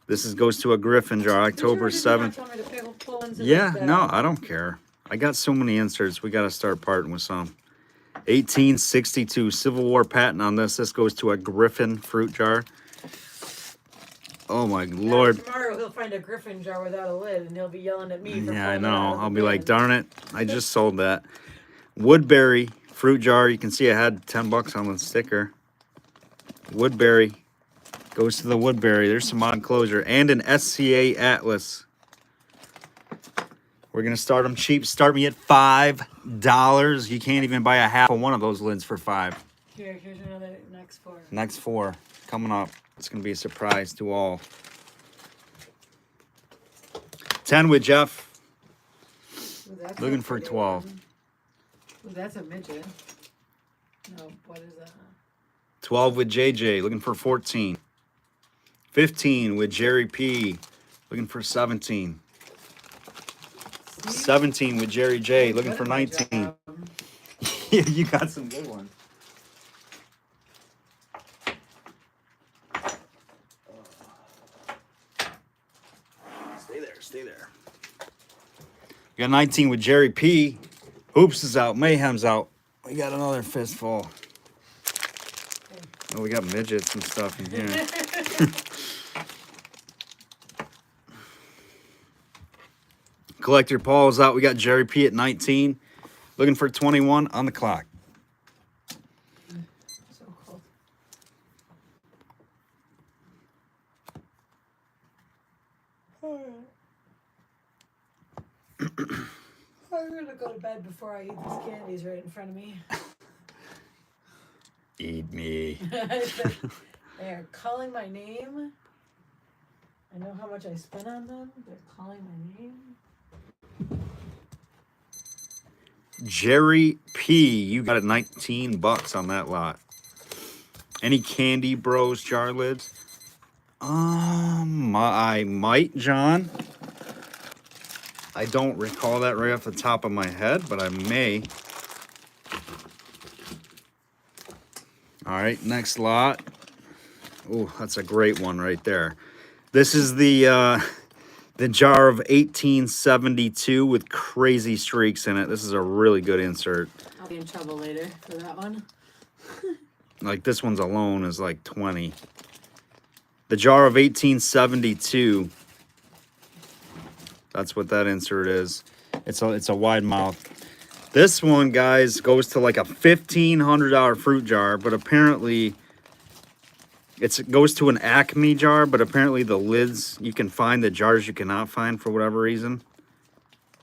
This goes to a Griffin jar. October 7th. Yeah, no, I don't care. I got so many inserts. We got to start parting with some. 1862 Civil War patent on this. This goes to a Griffin fruit jar. Oh my Lord. Tomorrow he'll find a Griffin jar without a lid and he'll be yelling at me. Yeah, I know. I'll be like, darn it. I just sold that. Woodbury fruit jar. You can see I had $10 on the sticker. Woodbury goes to the Woodbury. There's some on closure. And an SCA Atlas. We're going to start them cheap. Start me at $5. You can't even buy a half of one of those lids for $5. Here's another next 4. Next 4 coming up. It's going to be a surprise to all. 10 with Jeff. Ooh, Looking for 12. Ooh, that's a midget. No, what is that? 12 with JJ. Looking for 14. 15 with Jerry P. Looking for 17. See? 17 with Jerry J. Looking for 19. You got some good ones. Stay there, stay there. We got 19 with Jerry P. Hoops is out. Mayhem's out. We got another fistful. Oh, we got midgets and stuff in here. Collector Paul's out. We got Jerry P at 19. Looking for 21 on the clock. So cold. I'm gonna go to bed before I eat these candies right in front of me. Eat me. They are calling my name. I know how much I spent on them. They're calling my name. Jerry P, you got a 19 bucks on that lot. Any Candy Bros jar lids? I might, John. I don't recall that right off the top of my head, but I may. All right, next lot. Oh, that's a great one right there. This is the jar of 1872 with crazy streaks in it. This is a really good insert. I'll be in trouble later for that one. Like this one's alone is like 20. The jar of 1872. That's what that insert is. It's a wide mouth. This one, guys, goes to like a $1,500 fruit jar, but apparently it goes to an Acme jar, but apparently the lids, you can find the jars you cannot find for whatever reason.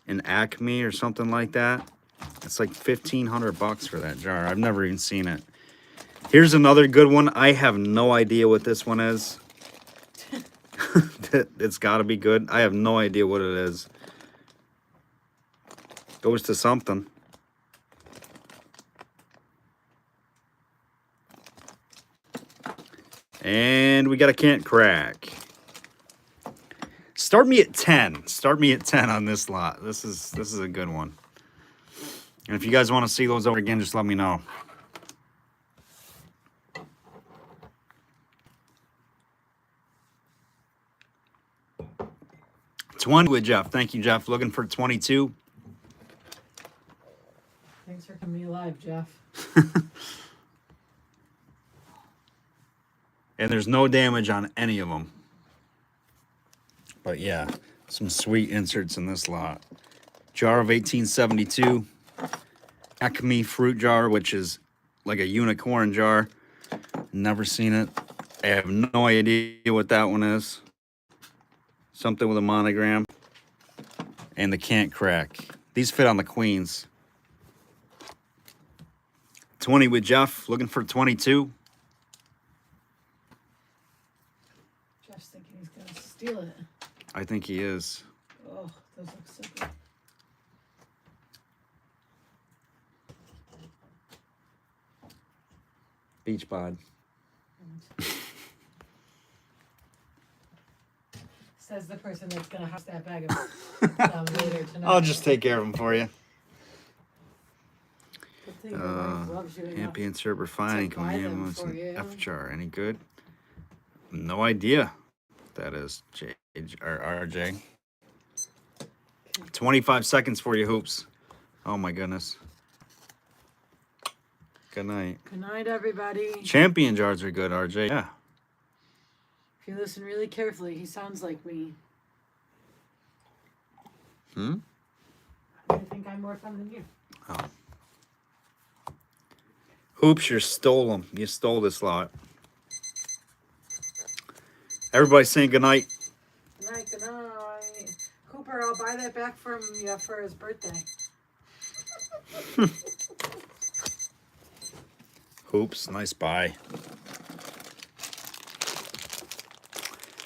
An Acme or something like that. It's like 1,500 bucks for that jar. I've never even seen it. Here's another good one. I have no idea what this one is. It's got to be good. I have no idea what it is. Goes to something. And we got a can't crack. Start me at 10. Start me at 10 on this lot. This is a good one. And if you guys want to see those over again, just let me know. $20 with Jeff. Thank you, Jeff. Looking for 22. Thanks for coming alive, Jeff. And there's no damage on any of them. But yeah, some sweet inserts in this lot. Jar of 1872. Acme fruit jar, which is like a unicorn jar. Never seen it. I have no idea what that one is. Something with a monogram. And the can't crack. These fit on the queens. 20 with Jeff. Looking for 22. Jeff's thinking he's gonna steal it. I think he is. Oh, those look so good. Beach bod. Says the person that's gonna house that bag of later tonight. I'll just take care of them for you. Good thing your wife loves you enough. Ambient syrup refining. to Can buy we have them one for you. F jar? Any good? No idea. That is J or RJ. 25 seconds for you, Hoops. Oh my goodness. Good night. Good night, everybody. Champion jars are good, RJ. Yeah. If you listen really carefully, he sounds like me. I think I'm more fun than you. Oh. Hoops, you stole them. You stole this lot. Everybody saying good night. Good night, good night. Cooper, I'll buy that back from you for his birthday. Hoops, nice buy.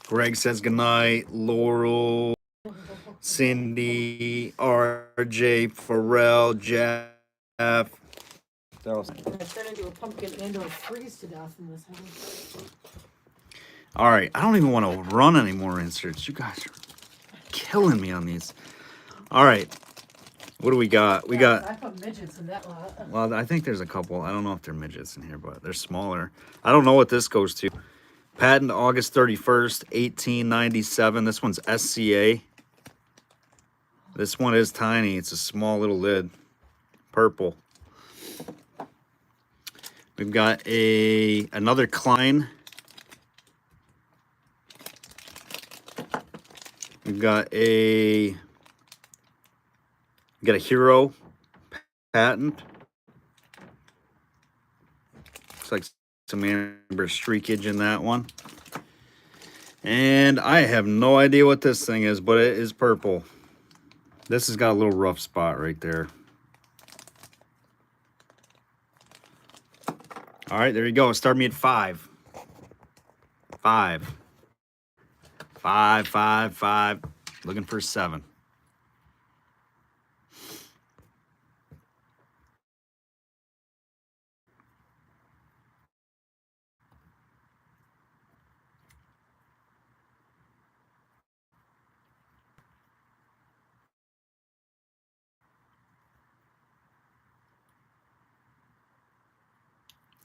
Greg says goodnight. Laurel, Cindy, RJ, Pharrell, Jeff. I turned into a pumpkin and a freeze to death in this house. All right, I don't even want to run any more inserts. You guys are killing me on these. All right, What do we got? We Yeah, got, I put midgets in that lot. well, I think there's a couple. I don't know if they're midgets in here, but they're smaller. I don't know what this goes to. Patent August 31st, 1897. This one's SCA. This one is tiny. It's a small little lid. Purple. We've got another Klein. We've got a Hero patent. Looks like some amber streakage in that one. And I have no idea what this thing is, but it is purple. This has got a little rough spot right there. All right, there you go. Start me at 5. 5. 5, 5, 5. Looking for 7.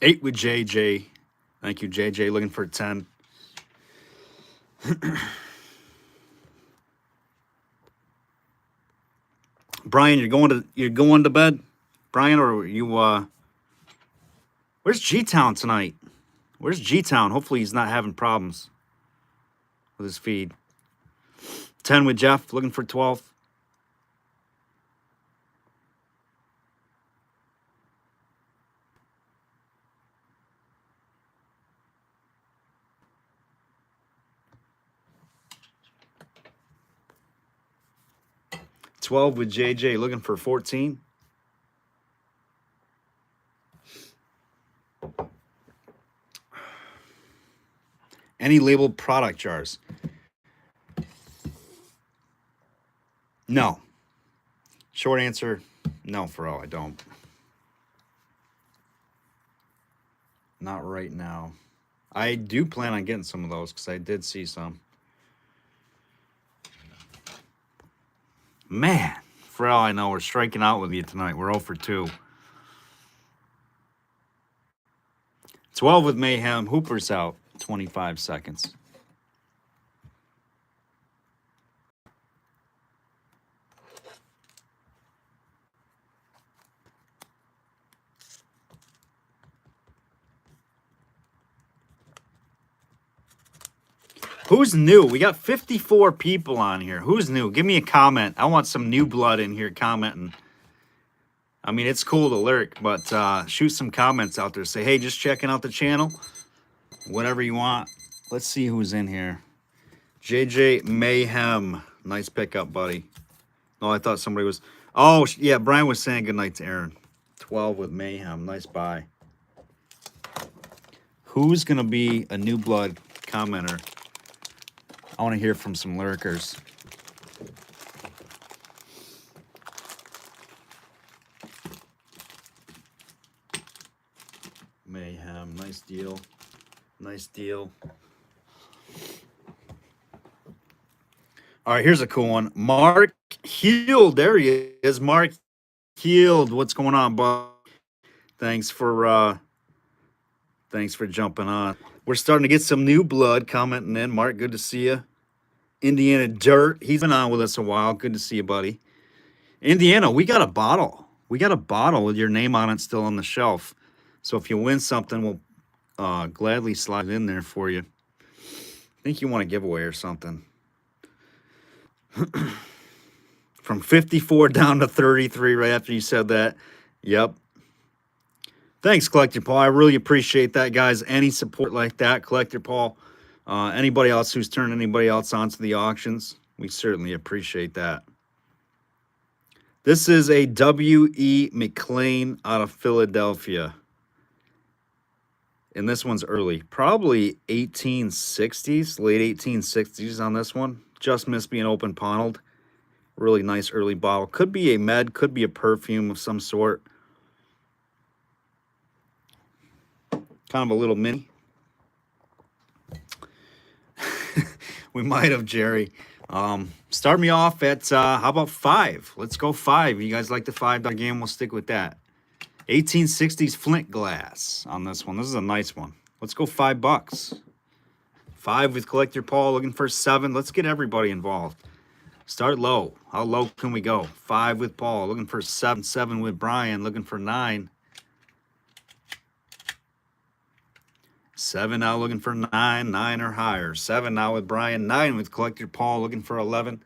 Eight with JJ. Thank you, JJ. Looking for 10. Brian, you're going to bed? Brian, or you where's G-Town tonight? Where's G-Town? Hopefully he's not having problems with his feed. 10 with Jeff, looking for 12. $12 with JJ, looking for 14. Any labeled product jars? No. Short answer, no, for all. I don't. Not right now. I do plan on getting some of those because I did see some. Man, for all I know, we're striking out with you tonight. We're 0 for 2. 12 with Mayhem. Hooper's out. 25 seconds. Who's new? We got 54 people on here. Who's new? Give me a comment. I want some new blood in here commenting. I mean, it's cool to lurk, but shoot some comments out there. Say, hey, just checking out the channel. Whatever you want. Let's see who's in here. JJ Mayhem. Nice pickup, buddy. Oh, I thought somebody was... Oh, yeah, Brian was saying goodnight to Aaron. 12 with Mayhem. Nice buy. Who's going to be a new blood commenter? I want to hear from some lurkers. Mayhem, nice deal. Nice deal. All right, here's a cool one. Mark Heald. There he is. Mark Heald. What's going on, bud? Thanks for jumping on. We're starting to get some new blood commenting in. Mark, good to see you. Indiana Dirt. He's been on with us a while. Good to see you, buddy. Indiana, we got a bottle. We got a bottle with your name on it still on the shelf. So if you win something, we'll gladly slide it in there for you. I think you want a giveaway or something. From 54 down to 33 right after you said that. Yep. Thanks, Collector Paul. I really appreciate that, guys. Any support like that, Collector Paul. Anybody else who's turned anybody else onto the auctions, we certainly appreciate that. This is a W.E. McLean out of Philadelphia. And this one's early. Probably 1860s, late 1860s on this one. Just missed being open bottled. Really nice early bottle. Could be a med, could be a perfume of some sort. Kind of a little mini. We might have, Jerry. Start me off at, how about 5? Let's go 5. You guys like the $5 game? We'll stick with that. 1860s flint glass on this one. This is a nice one. Let's go $5. 5 with Collector Paul, looking for 7. Let's get everybody involved. Start low. How low can we go? 5 with Paul, looking for 7. 7 with Brian, looking for 9. 7 now, looking for 9. 9 or higher. 7 now with Brian. 9 with Collector Paul, looking for 11.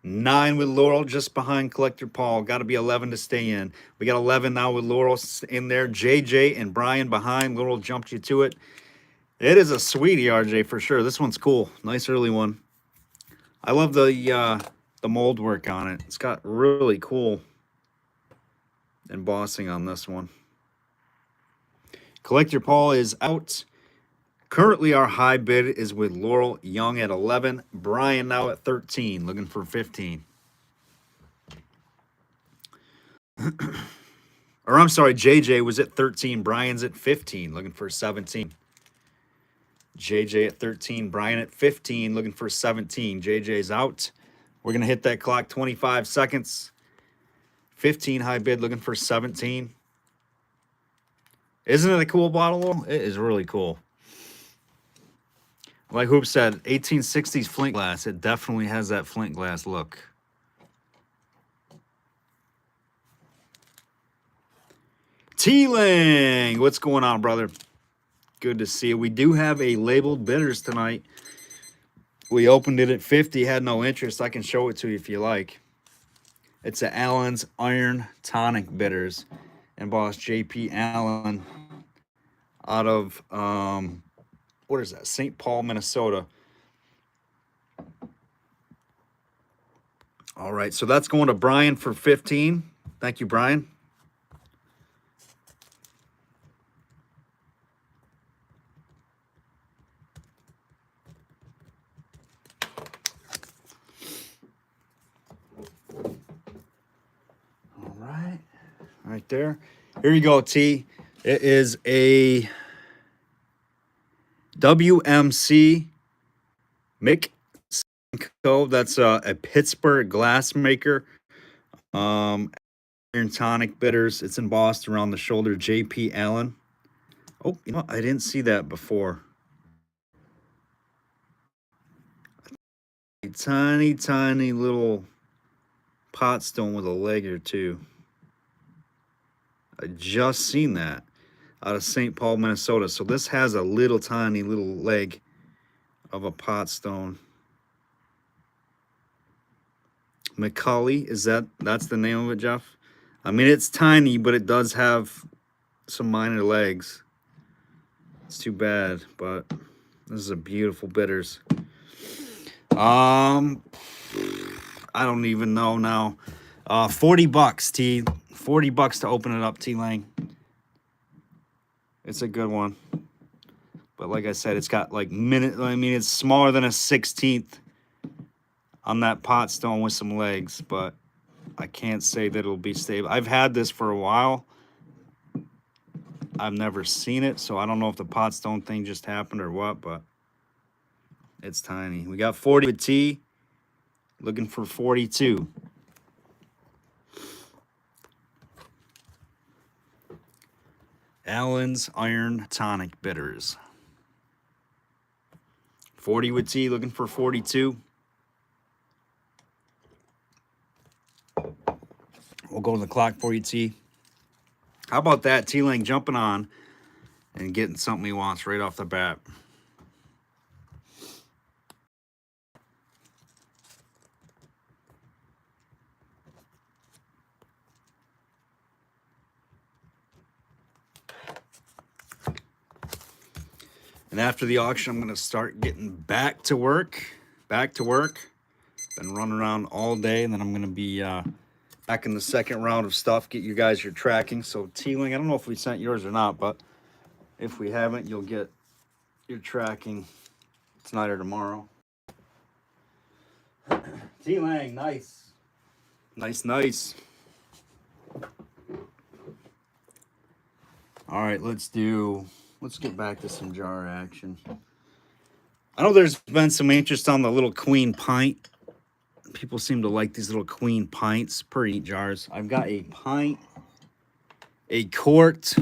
9 with Laurel, just behind Collector Paul. Got to be 11 to stay in. We got 11 now with Laurel in there. JJ and Brian behind. Laurel jumped you to it. It is a sweetie, RJ, for sure. This one's cool. Nice early one. I love the mold work on it. It's got really cool embossing on this one. Collector Paul is out. Currently, our high bid is with Laurel Young at 11. Brian now at 13, looking for 15. Or I'm sorry, JJ was at 13. Brian's at 15, looking for 17. JJ at 13. Brian at 15, looking for 17. JJ's out. We're going to hit that clock 25 seconds. 15 high bid, looking for 17. Isn't it a cool bottle? It is really cool. Like Hoop said, 1860s flint glass. It definitely has that flint glass look. T-Lang, what's going on, brother? Good to see you. We do have a labeled bidders tonight. We opened it at 50, had no interest. I can show it to you if you like. It's a Allen's Iron Tonic bitters. Embossed J.P. Allen out of... what is that? St. Paul, Minnesota. All right, so that's going to Brian for 15. Thank you, Brian. All right, right there. Here you go, T. It is a WMC Mick Co. That's a Pittsburgh glass maker. Iron Tonic bitters. It's embossed around the shoulder. J.P. Allen. Oh, you know, I didn't see that before. A tiny, tiny little pot stone with a leg or two. I just seen that out of St. Paul, Minnesota. So this has a little tiny little leg of a pot stone. McCauley, that's the name of it, Jeff? I mean, it's tiny, but it does have some minor legs. It's too bad, but this is a beautiful bitters. I don't even know now. $40, T. $40 to open it up, T-Lang. It's a good one. But like I said, it's got like it's smaller than a 16th on that pot stone with some legs, but I can't say that it'll be stable. I've had this for a while. I've never seen it, so I don't know if the pot stone thing just happened or what, but it's tiny. We got 40 with T, looking for 42. Allen's Iron Tonic bitters. 40 with T, looking for 42. We'll go to the clock for you, T. How about that? T-Lang jumping on and getting something he wants right off the bat. And after the auction, I'm going to start getting back to work. Been running around all day, and then I'm going to be back in the second round of stuff. Get you guys your tracking. So T-Lang, I don't know if we sent yours or not, but if we haven't, you'll get your tracking tonight or tomorrow. T-Lang, nice. Nice. All right, let's get back to some jar action. I know there's been some interest on the little queen pint. People seem to like these little queen pints, pretty neat jars. I've got a pint, a quart,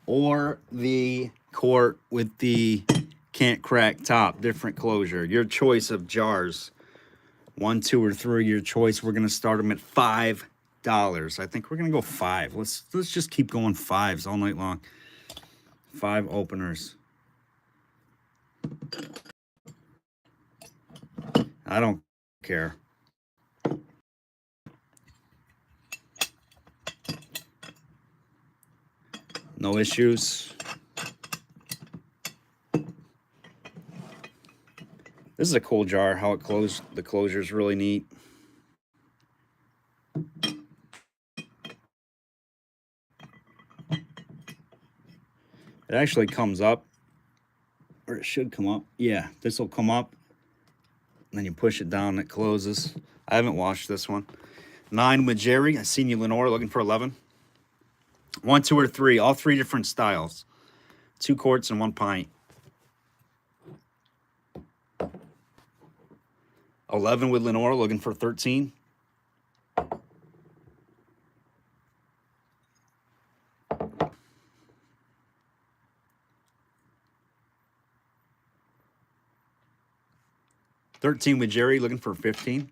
or the quart with the can't crack top, different closure. Your choice of jars. 1, 2, or 3, your choice. We're gonna start them at $5. I think we're gonna go 5. Let's just keep going 5s all night long. 5 openers. I don't care. No issues. This is a cool jar, how it closed. The closure is really neat. It actually comes up, or it should come up. Yeah, this will come up. And then you push it down and it closes. I haven't washed this one. 9 with Jerry. I seen you, Lenore, looking for 11. 1, 2, or 3. All 3 different styles. 2 quarts and 1 pint. 11 with Lenore, looking for 13. $13 with Jerry, looking for 15.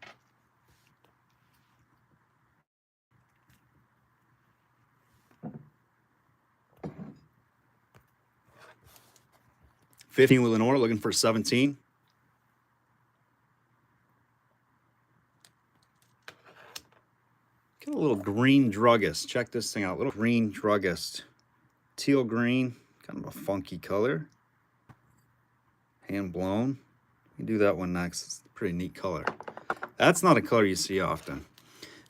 $15 with Lenore, looking for 17. Get a little green druggist. Check this thing out. Little green druggist. Teal green. Kind of a funky color. Hand blown. We do that one next. It's a pretty neat color. That's not a color you see often.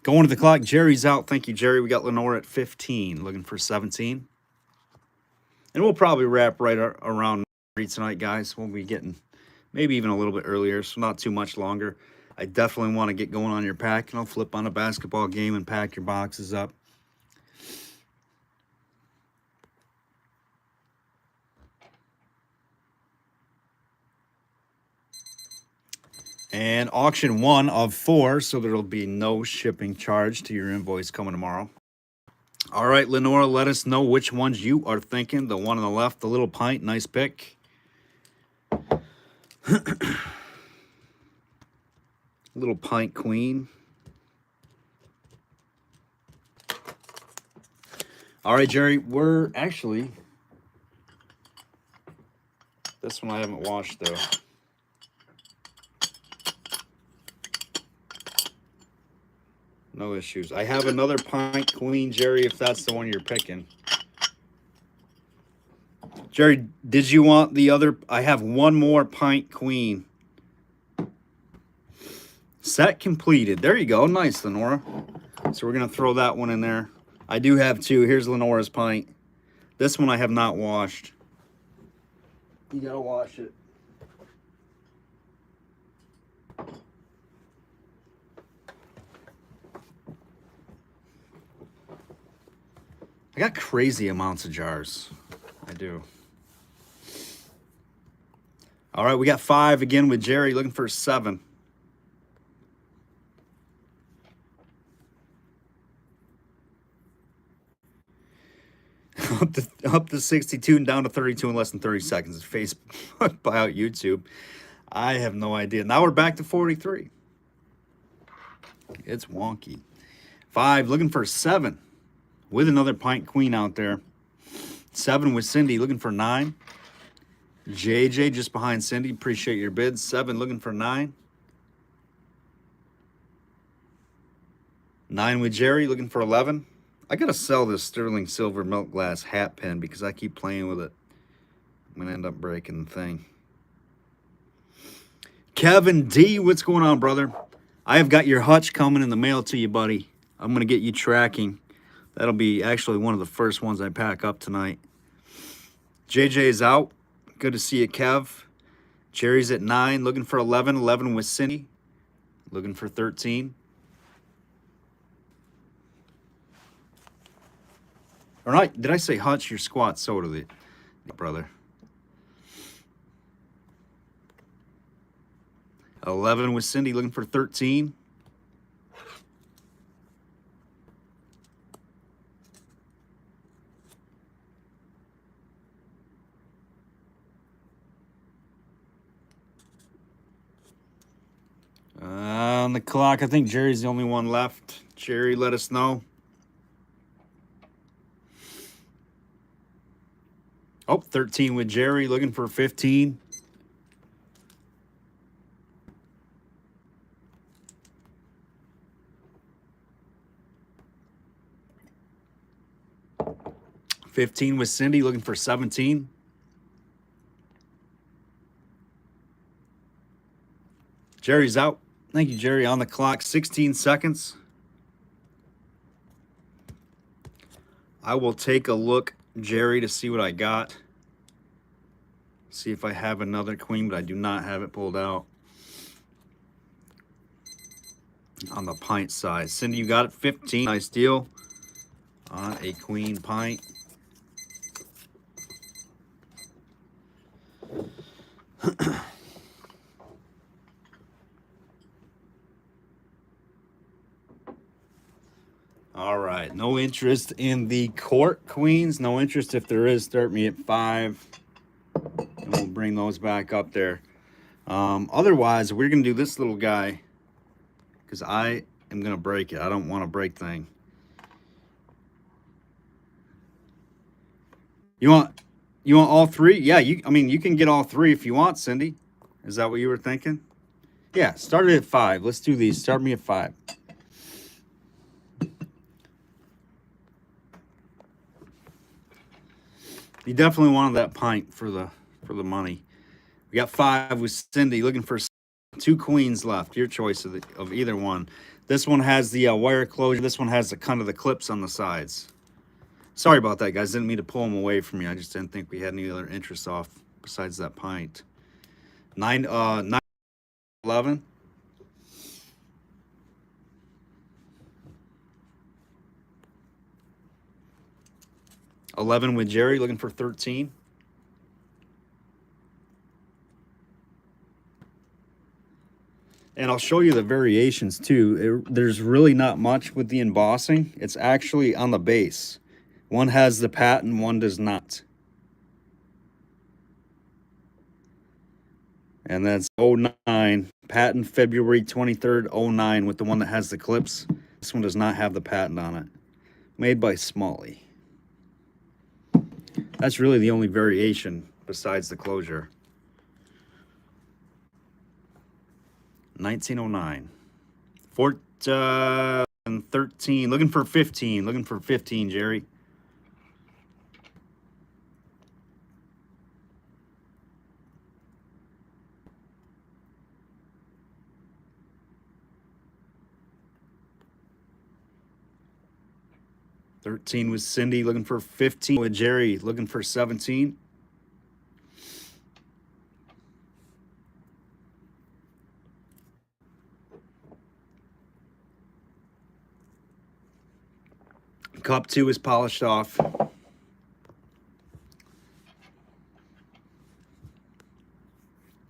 Going to the clock. Jerry's out. Thank you, Jerry. We got Lenore at 15. Looking for 17. And we'll probably wrap right around tonight, guys. We'll be getting maybe even a little bit earlier, so not too much longer. I definitely want to get going on your pack, and I'll flip on a basketball game and pack your boxes up. And auction 1 of 4, so there'll be no shipping charge to your invoice coming tomorrow. All right, Lenora, let us know which ones you are thinking. The one on the left, the little pint, nice pick. Little pint queen. All right, Jerry, we're actually... This one I haven't washed, though. No issues. I have another pint queen, Jerry, if that's the one you're picking. Jerry, did you want the other? I have one more pint queen. Set completed. There you go. Nice, Lenora. So we're going to throw that one in there. I do have 2. Here's Lenora's pint. This one I have not washed. You got to wash it. I got crazy amounts of jars. I do. All right, we got 5 again with Jerry, looking for 7. up to 62 and down to 32 in less than 30 seconds. It's Facebook buy out YouTube. I have no idea. Now we're back to 43. It's wonky. 5, looking for 7. With another pint queen out there. 7 with Cindy, looking for 9. JJ just behind Cindy. Appreciate your bid. 7, looking for 9. 9 with Jerry, looking for 11. I gotta sell this sterling silver milk glass hat pin because I keep playing with it. I'm gonna end up breaking the thing. Kevin D, what's going on, brother? I have got your hutch coming in the mail to you, buddy. I'm gonna get you tracking. That'll be actually one of the first ones I pack up tonight. JJ is out. Good to see you, Kev. Jerry's at 9, looking for 11. 11 with Cindy, looking for 13. Or not, did I say Hutch? Your squat soda, the brother. 11 with Cindy, looking for 13. On the clock, I think Jerry's the only one left. Jerry, let us know. Oh, 13 with Jerry, looking for 15. $15 with Cindy, looking for 17. Jerry's out. Thank you, Jerry. On the clock, 16 seconds. I will take a look, Jerry, to see what I got. See if I have another queen, but I do not have it pulled out. On the pint size. Cindy, you got it, 15. Nice deal. On a queen pint. All right, no interest in the quart queens. No interest. If there is, start me at 5. And we'll bring those back up there. Otherwise, we're going to do this little guy because I am going to break it. I don't want to break thing. You want all 3? Yeah, I mean, you can get all 3 if you want, Cindy. Is that what you were thinking? Yeah, start it at 5. Let's do these. Start me at 5. You definitely wanted that pint for the money. We got 5 with Cindy, looking for 2 queens left. Your choice of either one. This one has the wire closure. This one has the kind of the clips on the sides. Sorry about that, guys. Didn't mean to pull them away from you. I just didn't think we had any other interest off besides that pint. 9, 11. $11 with Jerry, looking for 13. And I'll show you the variations too. There's really not much with the embossing. It's actually on the base. One has the patent, one does not. And that's 09. Patent February 23rd, 09 with the one that has the clips. This one does not have the patent on it. Made by Smalley. That's really the only variation besides the closure. 1909. 13. Looking for 15. Looking for 15, Jerry. $13 with Cindy, looking for 15 with Jerry, looking for 17. Cup 2 is polished off.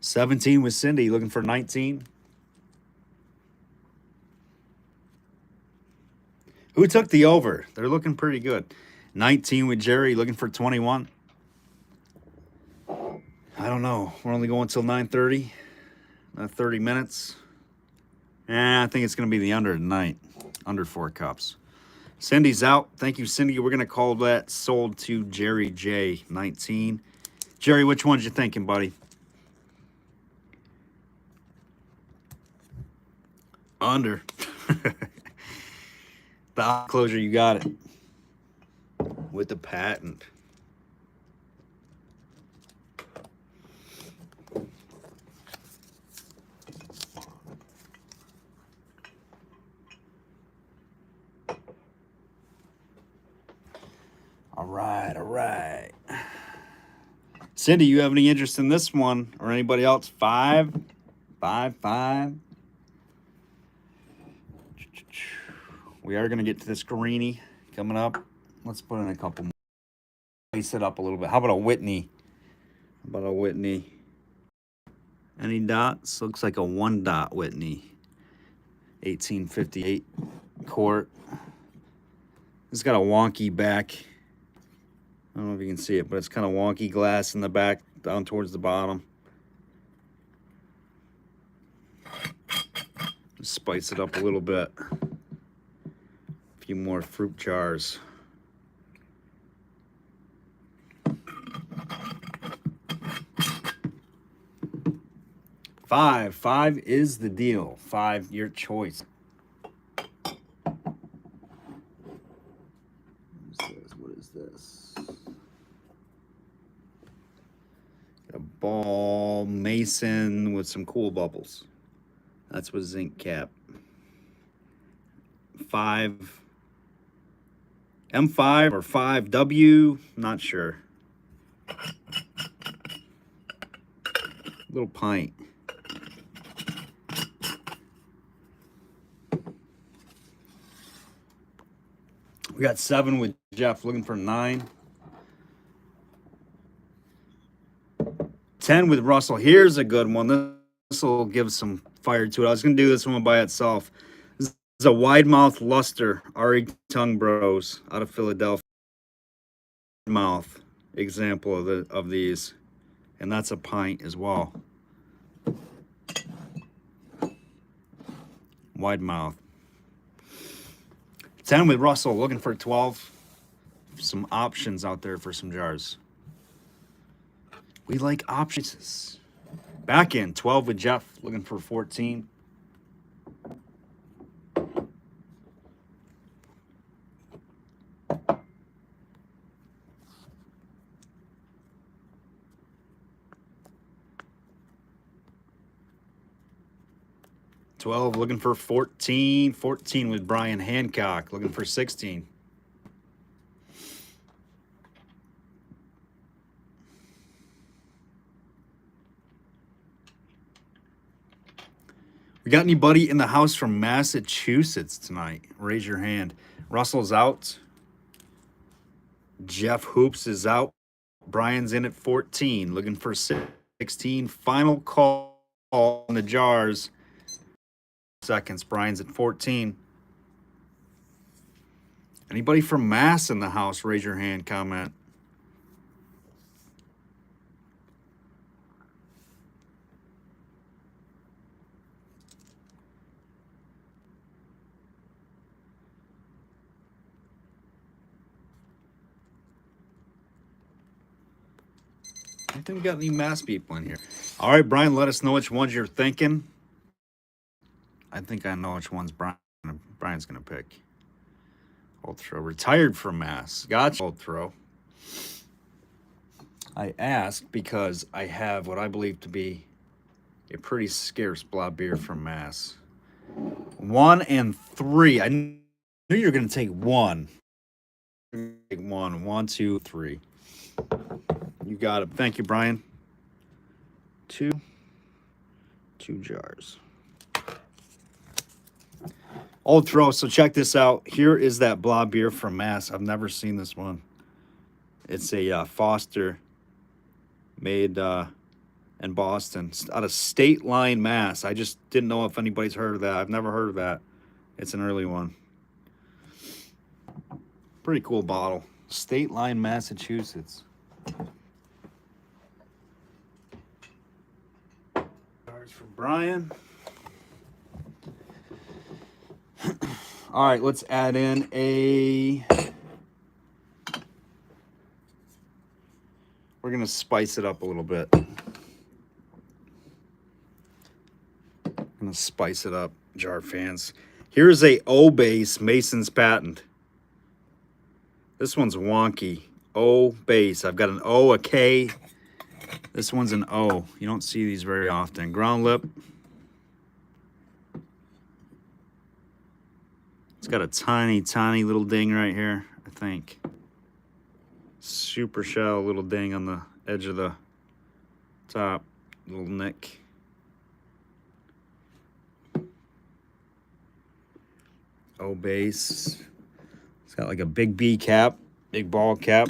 $17 with Cindy, looking for 19. Who took the over? They're looking pretty good. 19 with Jerry, looking for 21. I don't know. We're only going till 9:30. 30 minutes. I think it's going to be the under tonight. Under 4 cups. Cindy's out. Thank you, Cindy. We're going to call that sold to Jerry J. 19. Jerry, which ones you thinking, buddy? Under. The closure, you got it. With the patent. All right. Cindy, you have any interest in this one or anybody else? 5. We are going to get to this greenie coming up. Let's put in a couple more. Lace it up a little bit. How about a Whitney? Any dots? Looks like a 1 dot Whitney. 1858 quart. It's got a wonky back. I don't know if you can see it, but it's kind of wonky glass in the back down towards the bottom. Spice it up a little bit. A few more fruit jars. Five is the deal. 5, your choice. What is this? Got a ball mason with some cool bubbles. That's with zinc cap. 5 M5 or 5W, not sure. Little pint. We got 7 with Jeff, looking for 9. 10 with Russell. Here's a good one. This will give some fire to it. I was going to do this one by itself. This is a Widestmouth luster, Ari Tongue Bros out of Philadelphia. Mouth example of these. And that's a pint as well. Widestmouth. 10 with Russell, looking for 12. Some options out there for some jars. We like options. Back in 12 with Jeff, looking for 14. Looking for 14. 14 with Brian Hancock, looking for 16. We got anybody in the house from Massachusetts tonight? Raise your hand. Russell's out. Jeff Hoops is out. Brian's in at 14, looking for 16. Final call on the jars. Seconds. Brian's at 14. Anybody from Mass in the house? Raise your hand, comment. I don't think we got any Mass people in here. All right, Brian, let us know which ones you're thinking. I think I know which ones Brian's going to pick. Old throw. Retired from Mass. Gotcha. Old throw. I asked because I have what I believe to be a pretty scarce Blob beer from Mass. 1 and 3. I knew you were going to take 1. Take 1. 1, 2, 3. You got it. Thank you, Brian. 2 jars. Old throw. So check this out. Here is that Blob beer from Mass. I've never seen this one. It's a Foster made in Boston out of State Line, Mass. I just didn't know if anybody's heard of that. I've never heard of that. It's an early one. Pretty cool bottle. State Line, Massachusetts. Cards for Brian. All right, let's add in a... We're going to spice it up a little bit. I'm going to spice it up, jar fans. Here's a O base Mason's Patent. This one's wonky. O base. I've got an O, a K. This one's an O. You don't see these very often. Ground lip. It's got a tiny, tiny little ding right here, I think. Super shallow little ding on the edge of the top. Little nick. O base. It's got like a big B cap, big ball cap.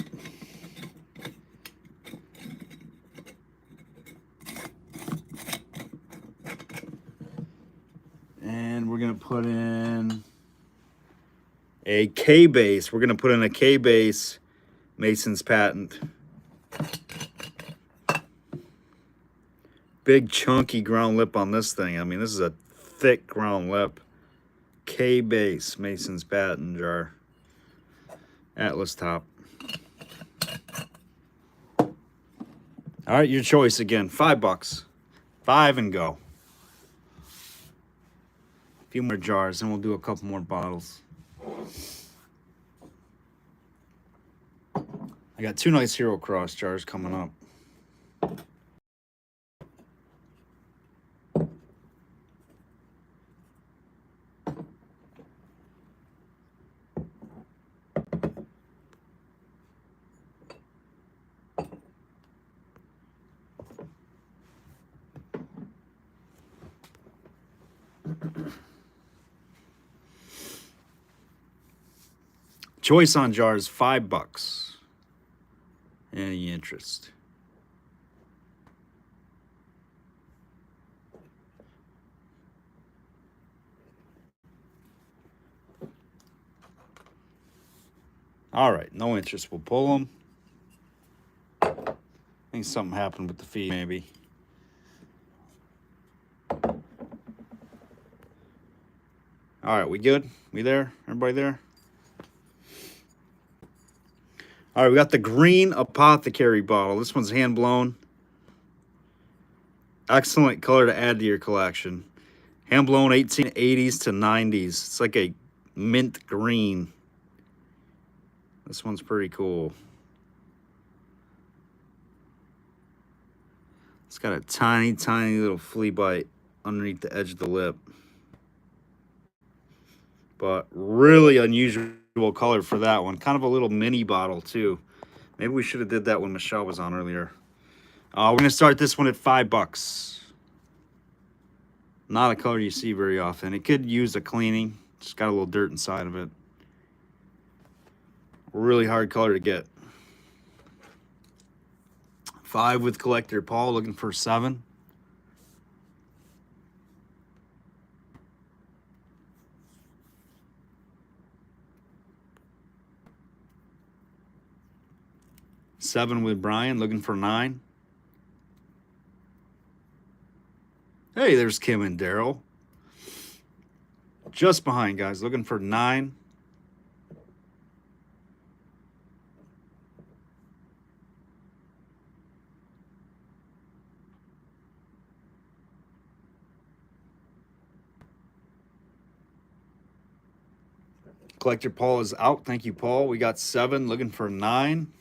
we're going to put in a K base. We're going to put in a K base Mason's patent. Big chunky ground lip on this thing. I mean, this is a thick ground lip. K base Mason's patent jar. Atlas top. All right, your choice again. $5. 5 and go. A few more jars, and we'll do a couple more bottles. I got 2 nice Hero Cross jars coming up. Choice on jars, $5. Any interest? All right, no interest. We'll pull them. I think something happened with the feed, maybe. All right, we good? We there? Everybody there? All right, we got the green apothecary bottle. This one's hand blown. Excellent color to add to your collection. Hand blown 1880s to 90s. It's like a mint green. This one's pretty cool. It's got a tiny, tiny little flea bite underneath the edge of the lip. But really unusual color for that one. Kind of a little mini bottle too. Maybe we should have did that when Michelle was on earlier. We're gonna start this one at $5. Not a color you see very often. It could use a cleaning. Just got a little dirt inside of it. Really hard color to get. 5 with Collector Paul, looking for 7. Seven with Brian, looking for 9. Hey, there's Kim and Daryl. Just behind, guys, looking for 9. Collector Paul is out. Thank you, Paul. We got 7, looking for 9.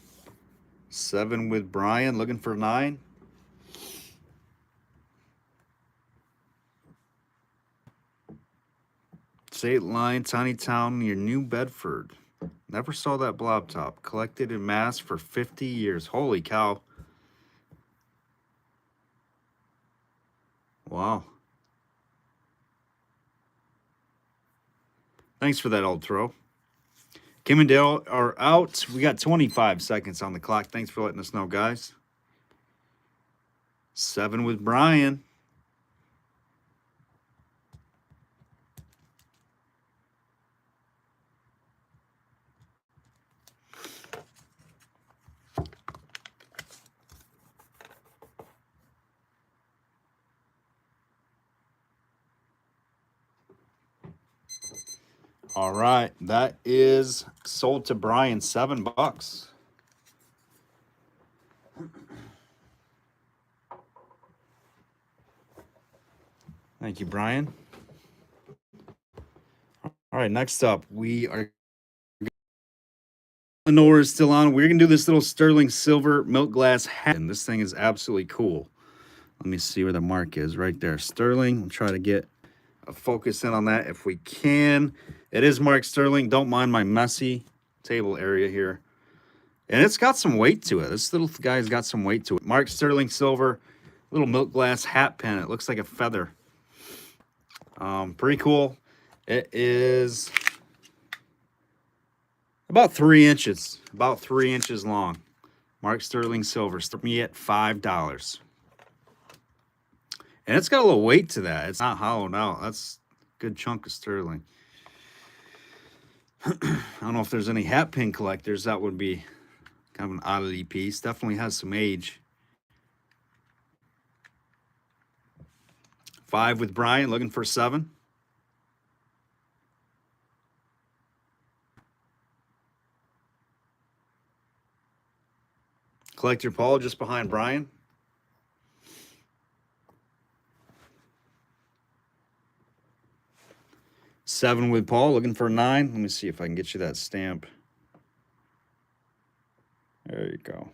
7 with Brian, looking for 9. State Line, Tiny Town, near New Bedford. Never saw that blob top. Collected in mass for 50 years. Holy cow. Wow. Thanks for that, old throw. Kim and Dale are out. We got 25 seconds on the clock. Thanks for letting us know, guys. 7 with Brian. All right, that is sold to Brian, $7. Thank you, Brian. All right, next up, we are. Eleanor is still on. We're gonna do this little sterling silver milk glass hat. And this thing is absolutely cool. Let me see where the mark is. Right there, sterling. We'll try to get a focus in on that if we can. It is marked sterling. Don't mind my messy table area here. And it's got some weight to it. This little guy's got some weight to it. Marked sterling silver, little milk glass hat pin. It looks like a feather. Pretty cool. It is about 3 inches. About 3 inches long. Marked sterling silver. Start me at $5. And it's got a little weight to that. It's not hollowed out. That's good chunk of sterling. I don't know if there's any hat pin collectors. That would be kind of an oddity piece. Definitely has some age. 5 with Brian, looking for 7. Collector Paul just behind Brian. Seven with Paul, looking for 9. Let me see if I can get you that stamp. There you go.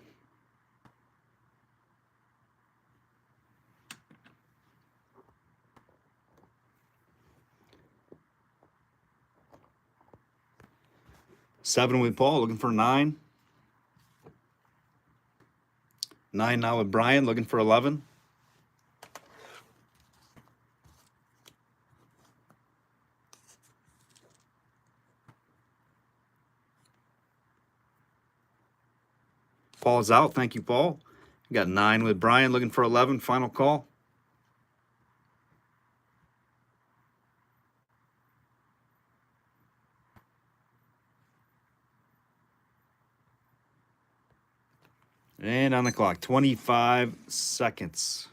Seven with Paul, looking for 9. 9 now with Brian, looking for 11. Paul's out. Thank you, Paul. We got 9 with Brian, looking for 11. Final call. And on the clock, 25 seconds.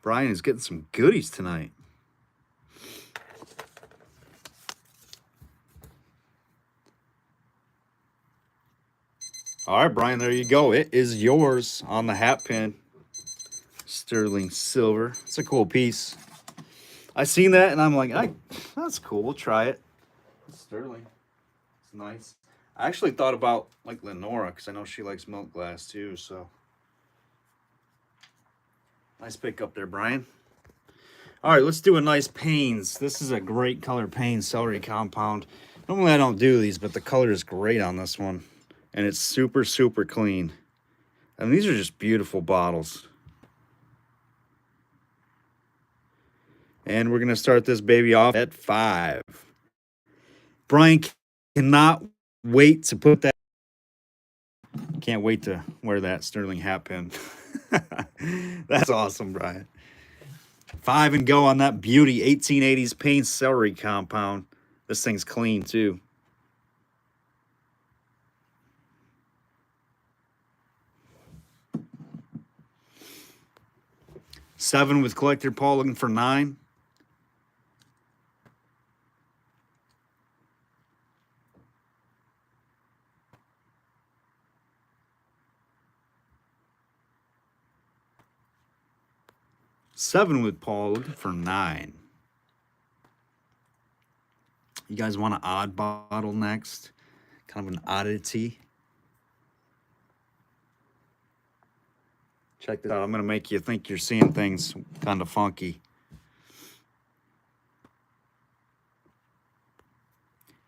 Brian is getting some goodies tonight. All right, Brian, there you go. It is yours on the hat pin. Sterling silver. It's a cool piece. I seen that and I'm like, that's cool. We'll try it. It's sterling. It's nice. I actually thought about like Lenora because I know she likes milk glass too. So nice pick up there, Brian. All right, let's do a nice Paynes. This is a great color Paynes celery compound. Normally I don't do these, but the color is great on this one. And it's super, super clean. And these are just beautiful bottles. And we're going to start this baby off at 5. Brian cannot wait to put that. Can't wait to wear that sterling hat pin. That's awesome, Brian. 5 and go on that beauty 1880s Paynes celery compound. This thing's clean too. Seven with collector Paul, looking for 9. Seven with Paul, looking for 9. You guys want an odd bottle next? Kind of an oddity. Check this out. I'm going to make you think you're seeing things kind of funky.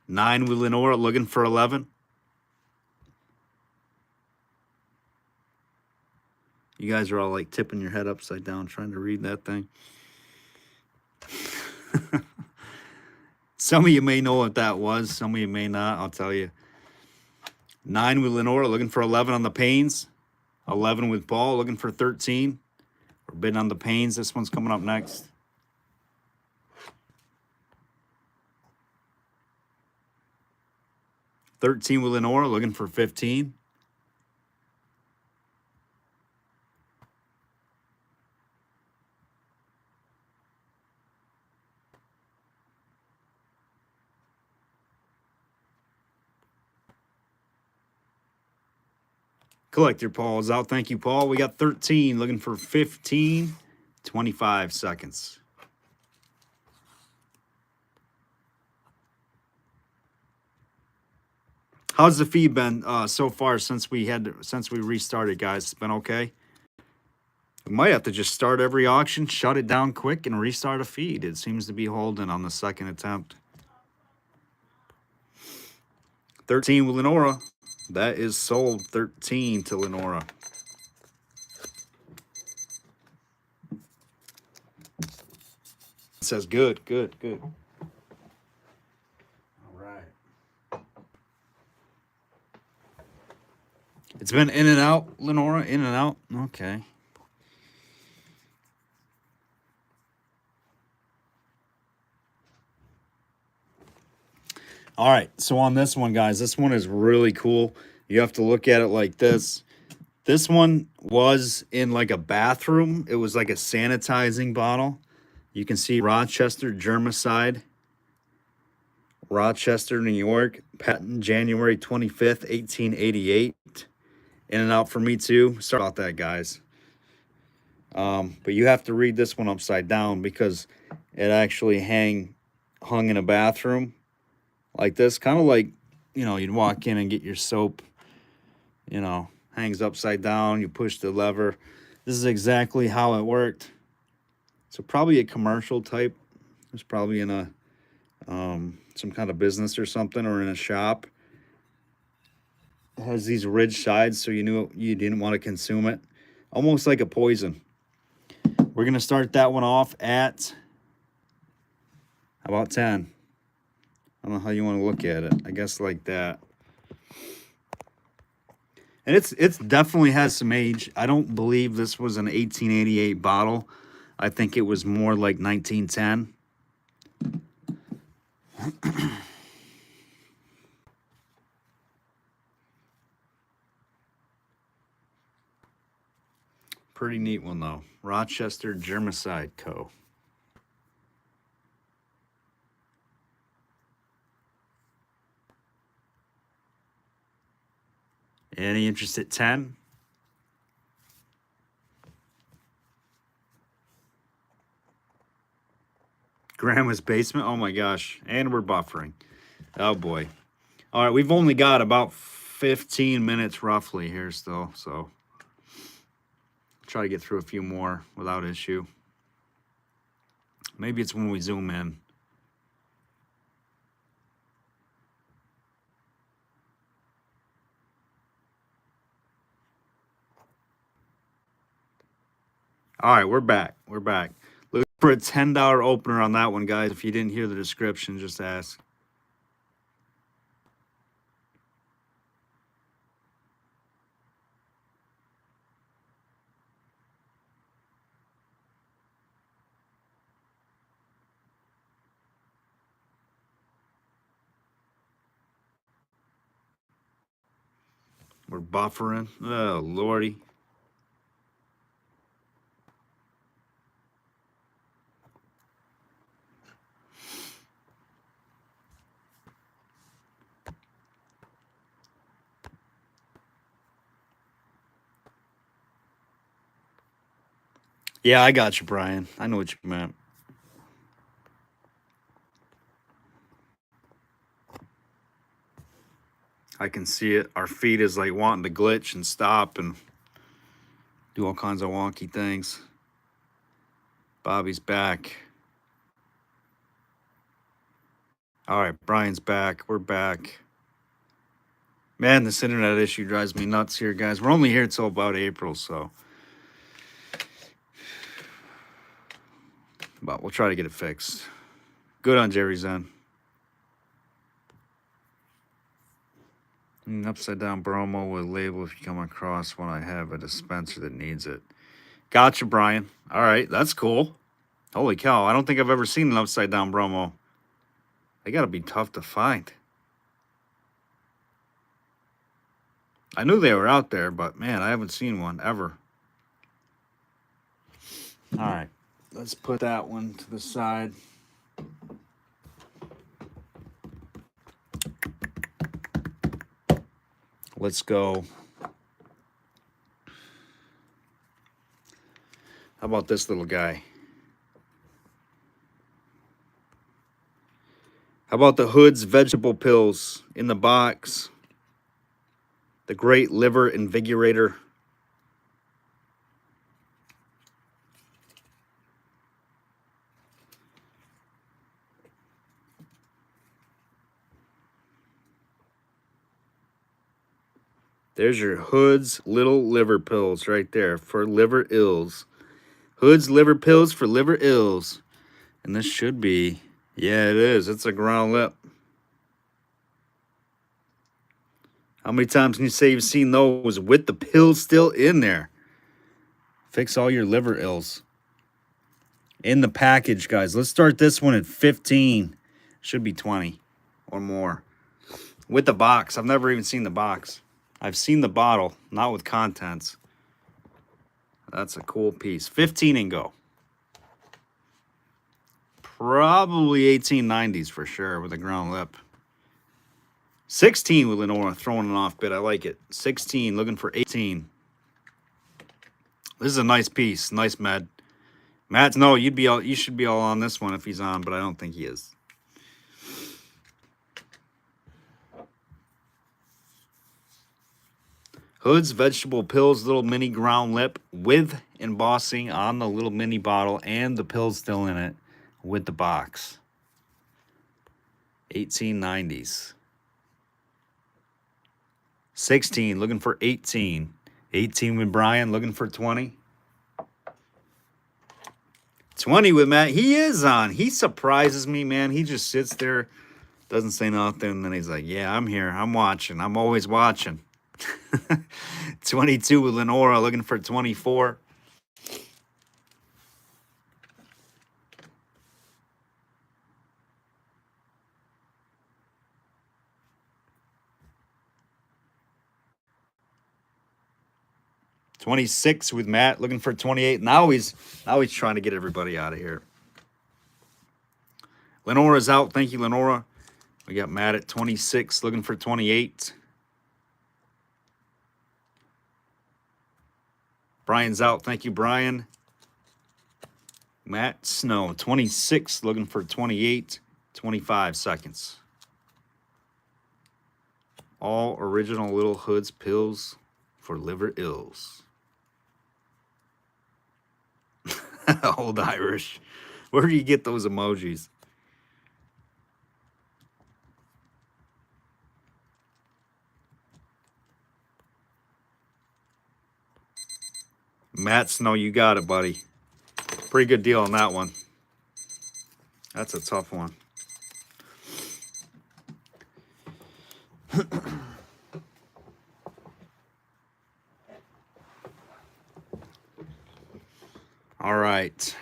9 with Lenora, looking for 11. You guys are all like tipping your head upside down trying to read that thing. Some of you may know what that was. Some of you may not. I'll tell you. 9 with Lenora, looking for 11 on the Paynes. 11 with Paul, looking for 13. We're bidding on the Paynes. This one's coming up next. $13 with Lenora, looking for 15. Collector Paul is out. Thank you, Paul. We got 13, looking for 15. 25 seconds. How's the feed been so far since we restarted, guys? It's been okay. We might have to just start every auction, shut it down quick, and restart a feed. It seems to be holding on the second attempt. 13 with Lenora. That is sold. 13 to Lenora. It says good, good, good. All right. It's been in and out, Lenora, in and out. Okay. All right, so on this one, guys, this one is really cool. You have to look at it like this. This one was in like a bathroom. It was like a sanitizing bottle. You can see Rochester germicide. Rochester, New York. Patent January 25th, 1888. In and out for me too. Sorry about that, guys. But you have to read this one upside down because it actually hung in a bathroom like this. Kind of like, you know, you'd walk in and get your soap, you know, hangs upside down. You push the lever. This is exactly how it worked. So probably a commercial type. It's probably in a some kind of business or something, or in a shop. It has these ridged sides, so you knew you didn't want to consume it. Almost like a poison. We're going to start that one off at about 10. I don't know how you want to look at it. I guess like that. And it's definitely has some age. I don't believe this was an 1888 bottle. I think it was more like 1910. Pretty neat one, though. Rochester Germicide Co. Any interest at 10? Grandma's basement? Oh my gosh. And we're buffering. Oh boy. All right, we've only got about 15 minutes roughly here still, so try to get through a few more without issue. Maybe it's when we zoom in. All right, we're back. We're back. Look for a $10 opener on that one, guys. If you didn't hear the description, just ask. We're buffering. Oh, Lordy. Yeah, I got you, Brian. I know what you meant. I can see it. Our feed is like wanting to glitch and stop and do all kinds of wonky things. Bobby's back. All right, Brian's back. We're back. Man, this internet issue drives me nuts here, guys. We're only here till about April, so. But we'll try to get it fixed. Good on Jerry's end. Upside down bromo with label if you come across one. I have a dispenser that needs it. Gotcha, Brian. All right, that's cool. Holy cow, I don't think I've ever seen an upside down bromo. They gotta be tough to find. I knew they were out there, but man, I haven't seen one ever. All right, let's put that one to the side. Let's go. How about this little guy? How about the Hood's vegetable pills in the box? The Great Liver Invigorator. There's your Hood's little liver pills right there for liver ills. Hood's liver pills for liver ills. And this should be, yeah, it is. It's a ground lip. How many times can you say you've seen those with the pills still in there? Fix all your liver ills. In the package, guys. Let's start this one at 15. Should be 20 or more. With the box. I've never even seen the box. I've seen the bottle, not with contents. That's a cool piece. 15 and go. Probably 1890s for sure with a ground lip. 16 with Lenora, throwing an off bit. I like it. 16, looking for 18. This is a nice piece. Nice, Matt. Matt, no, you should be all on this one if he's on, but I don't think he is. Hood's Vegetable Pills, little mini ground lip with embossing on the little mini bottle and the pills still in it with the box. 1890s. 16, looking for 18. 18 with Brian, looking for 20. 20 with Matt. He is on. He surprises me, man. He just sits there, doesn't say nothing, and then he's like, yeah, I'm here. I'm watching. I'm always watching. 22 with Lenora, looking for 24. $26 with Matt, looking for 28. Now he's trying to get everybody out of here. Lenora's out. Thank you, Lenora. We got Matt at 26, looking for 28. Brian's out. Thank you, Brian. Matt Snow, 26, looking for 28. 25 seconds. All original Little Hoods pills for liver ills. Old Irish. Where do you get those emojis? Matt Snow, you got it, buddy. Pretty good deal on that one. That's a tough one. All right.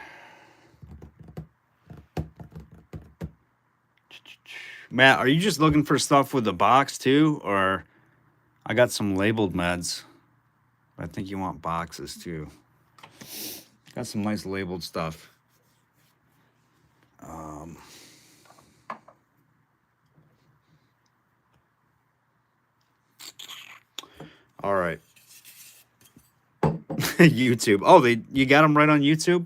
Matt, are you just looking for stuff with the box too? Or I got some labeled meds. I think you want boxes too. Got some nice labeled stuff. All right. YouTube. Oh, you got them right on YouTube?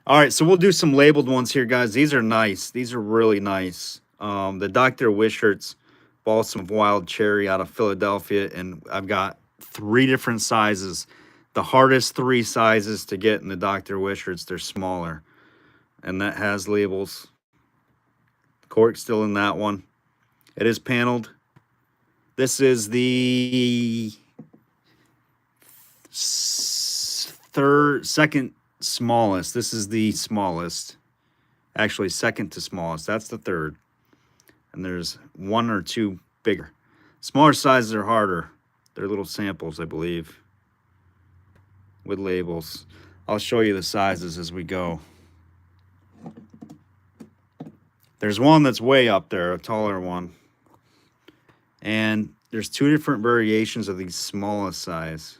All right, so we'll do some labeled ones here, guys. These are nice. These are really nice. The Dr. Wishart's Balsam of Wild Cherry out of Philadelphia, and I've got 3 different sizes. The hardest 3 sizes to get in the Dr. Wishart's, they're smaller. And that has labels. Cork's still in that one. It is paneled. This is the second smallest. This is the smallest. Actually, second to smallest. That's the third. And there's 1 or 2 bigger. Smaller sizes are harder. They're little samples, I believe, with labels. I'll show you the sizes as we go. There's one that's way up there, a taller one. And there's 2 different variations of these smallest size.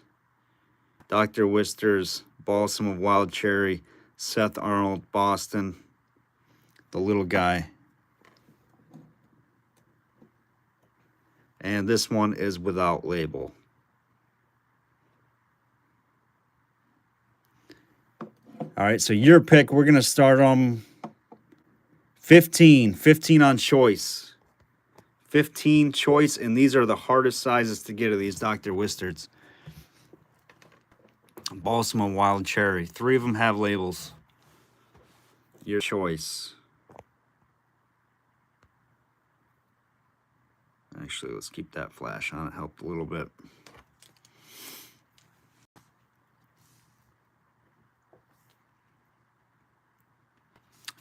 Dr. Wister's Balsam of Wild Cherry, Seth Arnold, Boston, the little guy. And this one is without label. All right, so your pick, we're going to start on 15 on choice. 15 choice, and these are the hardest sizes to get of these Dr. Wistards. Balsam and Wild Cherry. 3 of them have labels. Your choice. Actually, let's keep that flash on. It helped a little bit.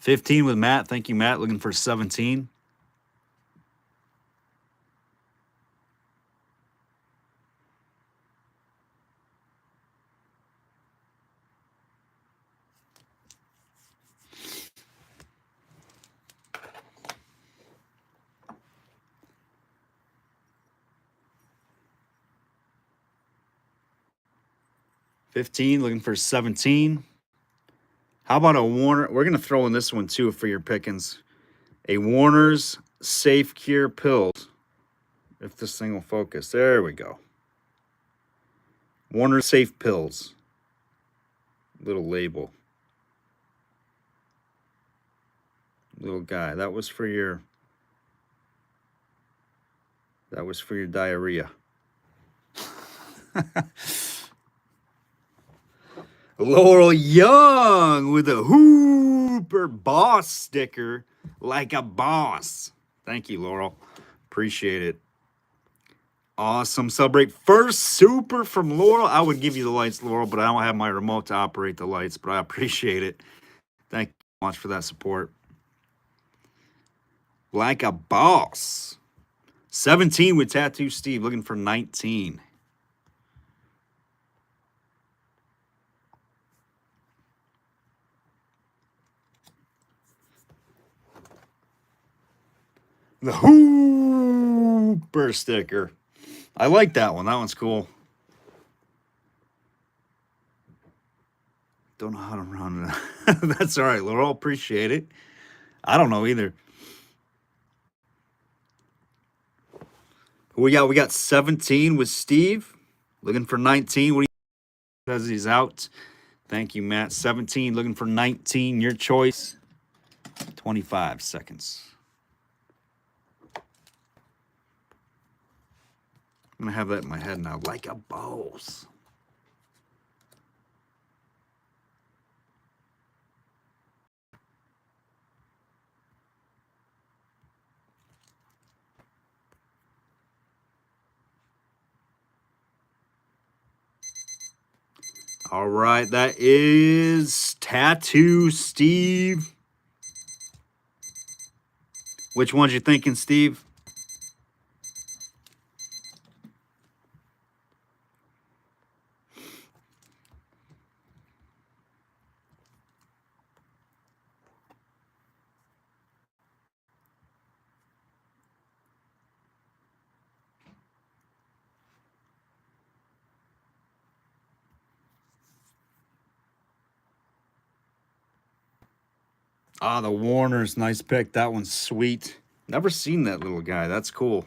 $15 with Matt. Thank you, Matt. Looking for 17. 15, looking for 17. How about a Warner? We're going to throw in this one too for your pickings. A Warner's Safe Cure Pills. If this thing will focus. There we go. Warner's Safe Pills. Little label. Little guy. That was for your diarrhea. Laurel Young with a Hooper Boss sticker, like a boss. Thank you, Laurel. Appreciate it. Awesome. Celebrate first super from Laurel. I would give you the lights, Laurel, but I don't have my remote to operate the lights, but I appreciate it. Thank you so much for that support. Like a boss. 17 with Tattoo Steve, looking for 19. The Hooper sticker. I like that one. That one's cool. Don't know how to round it up. That's all right, Laurel. Appreciate it. I don't know either. Who we got? We got 17 with Steve. Looking for 19. What do you says he's out? Thank you, Matt. 17. Looking for 19. Your choice. 25 seconds. I'm going to have that in my head now. Like a boss. All right, that is Tattoo Steve. Which ones you thinking, Steve? Ah, the Warner's nice pick. That one's sweet. Never seen that little guy. That's cool.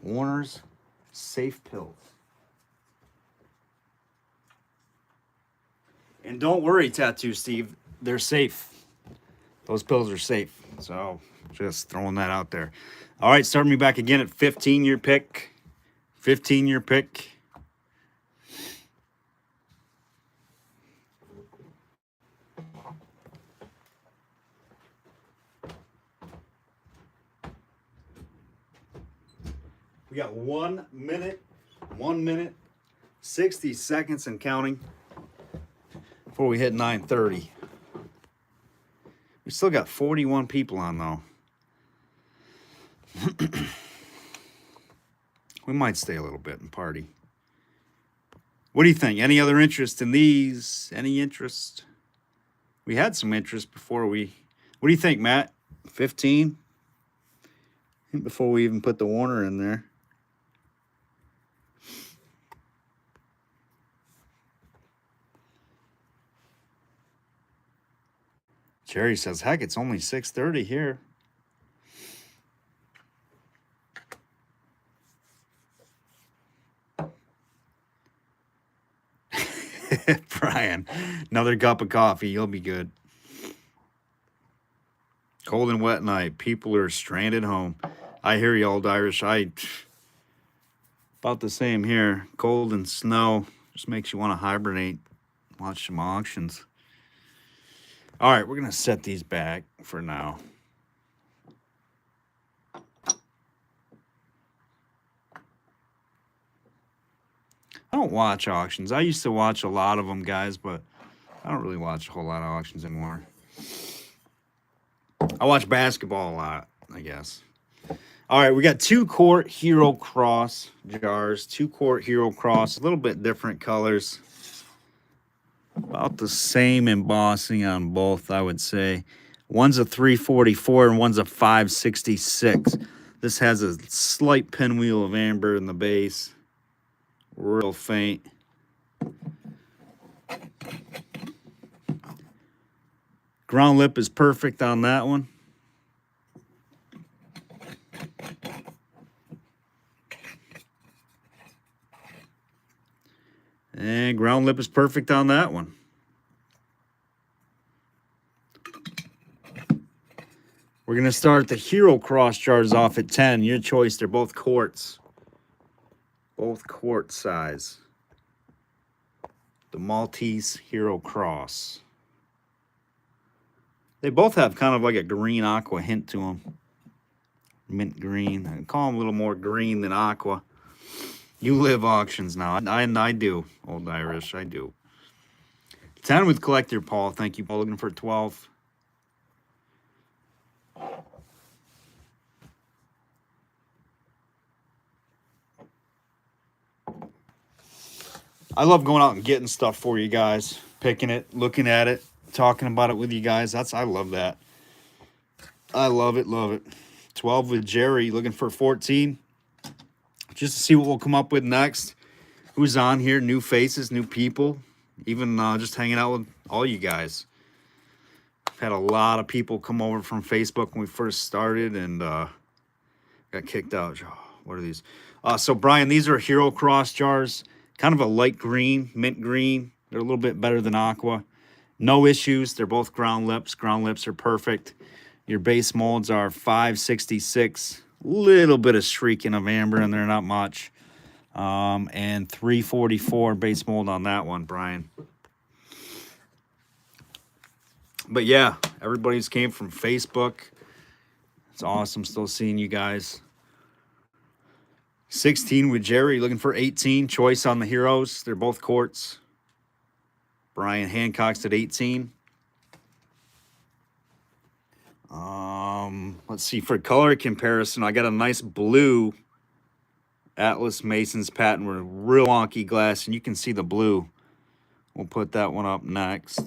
Warner's Safe Pills. And don't worry, Tattoo Steve. They're safe. Those pills are safe. So just throwing that out there. All right, starting me back again at 15, your pick. 15, your pick. We got 1 minute, 60 seconds and counting before we hit 9:30. We still got 41 people on though. We might stay a little bit and party. What do you think? Any other interest in these? Any interest? We had some interest before we... What do you think, Matt? 15? Before we even put the Warner in there. Jerry says, heck, it's only 6:30 here. Brian, another cup of coffee. You'll be good. Cold and wet night. People are stranded home. I hear you, Old Irish. About the same here. Cold and snow just makes you want to hibernate. Watch some auctions. All right, we're going to set these back for now. I don't watch auctions. I used to watch a lot of them, guys, but I don't really watch a whole lot of auctions anymore. I watch basketball a lot, I guess. All right, we got 2 quart Hero Cross jars. 2 quart Hero Cross, a little bit different colors. About the same embossing on both, I would say. One's a 344 and one's a 566. This has a slight pinwheel of amber in the base. Real faint. Ground lip is perfect on that one. And ground lip is perfect on that one. We're going to start the Hero Cross jars off at 10. Your choice. They're both quarts. Both quart size. The Maltese Hero Cross. They both have kind of like a green aqua hint to them. Mint green. I call them a little more green than aqua. You live auctions now. I do, Old Irish. I do. 10 with collector, Paul. Thank you, Paul. Looking for 12. I love going out and getting stuff for you guys. Picking it, looking at it, talking about it with you guys. I love that. I love it, love it. 12 with Jerry. Looking for 14. Just to see what we'll come up with next. Who's on here? New faces, new people. Even just hanging out with all you guys. I've had a lot of people come over from Facebook when we first started and got kicked out. Oh, what are these? So, Brian, these are Hero Cross jars. Kind of a light green, mint green. They're a little bit better than aqua. No issues. They're both ground lips. Ground lips are perfect. Your base molds are 566. Little bit of streaking of amber in there, not much. And 344 base mold on that one, Brian. But yeah, everybody's came from Facebook. It's awesome still seeing you guys. 16 with Jerry, looking for 18. Choice on the Heroes. They're both quarts. Brian Hancock's at 18. Let's see, for color comparison, I got a nice blue Atlas Mason's patent with real wonky glass, and you can see the blue. We'll put that one up next.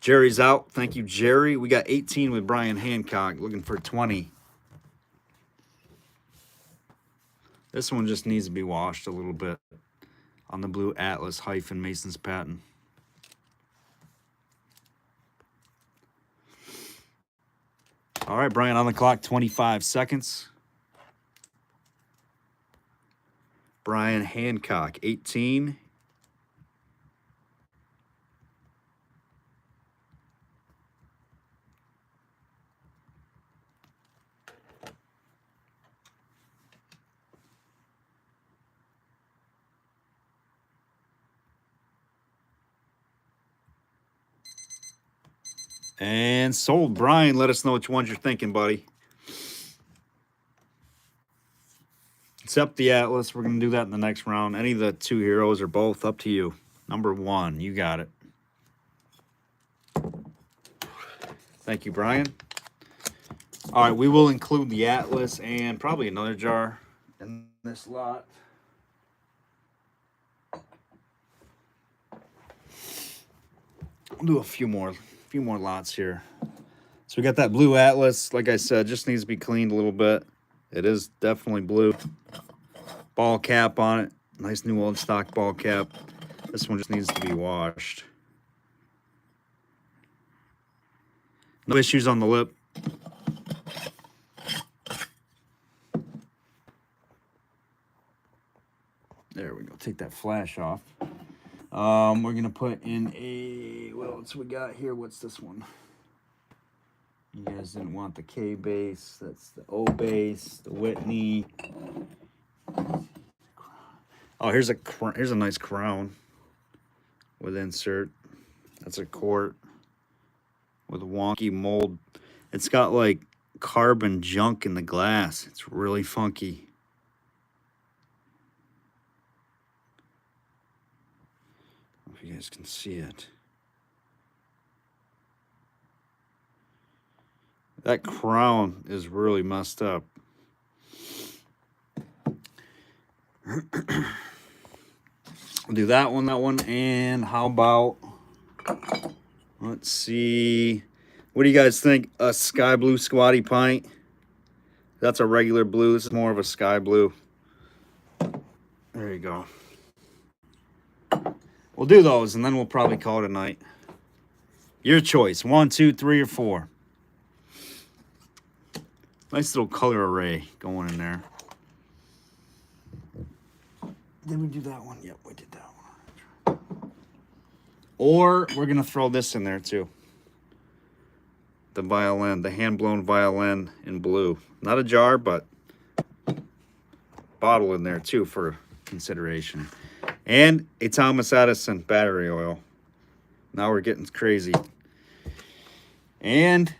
Jerry's out. Thank you, Jerry. We got 18 with Brian Hancock, looking for 20. This one just needs to be washed a little bit on the blue Atlas hyphen Mason's patent. All right, Brian, on the clock, 25 seconds. Brian Hancock, 18. And sold. Brian, let us know which ones you're thinking, buddy. Except the Atlas. We're going to do that in the next round. Any of the two Heroes or both, up to you. Number 1, you got it. Thank you, Brian. All right, we will include the Atlas and probably another jar in this lot. We'll do a few more lots here. So we got that blue Atlas. Like I said, just needs to be cleaned a little bit. It is definitely blue. Ball cap on it. Nice new old stock ball cap. This one just needs to be washed. No issues on the lip. There we go. Take that flash off. We're going to put in a... What else we got here? What's this one? You guys didn't want the K base. That's the O base, the Whitney. Oh, here's a nice crown with insert. That's a quart with a wonky mold. It's got like carbon junk in the glass. It's really funky. I don't know if you guys can see it. That crown is really messed up. We'll do that one, and how about, let's see, What do you guys think? A sky blue squatty pint. That's a regular blue. This is more of a sky blue. There you go. We'll do those, and then we'll probably call it a night. Your choice. 1, 2, 3, or 4. Nice little color array going in there. Did we do that one? Yep, we did that one. Or we're going to throw this in there, too. The violin, the hand-blown violin in blue. Not a jar, but bottle in there, too, for consideration. And a Thomas Edison battery oil. Now we're getting crazy. And,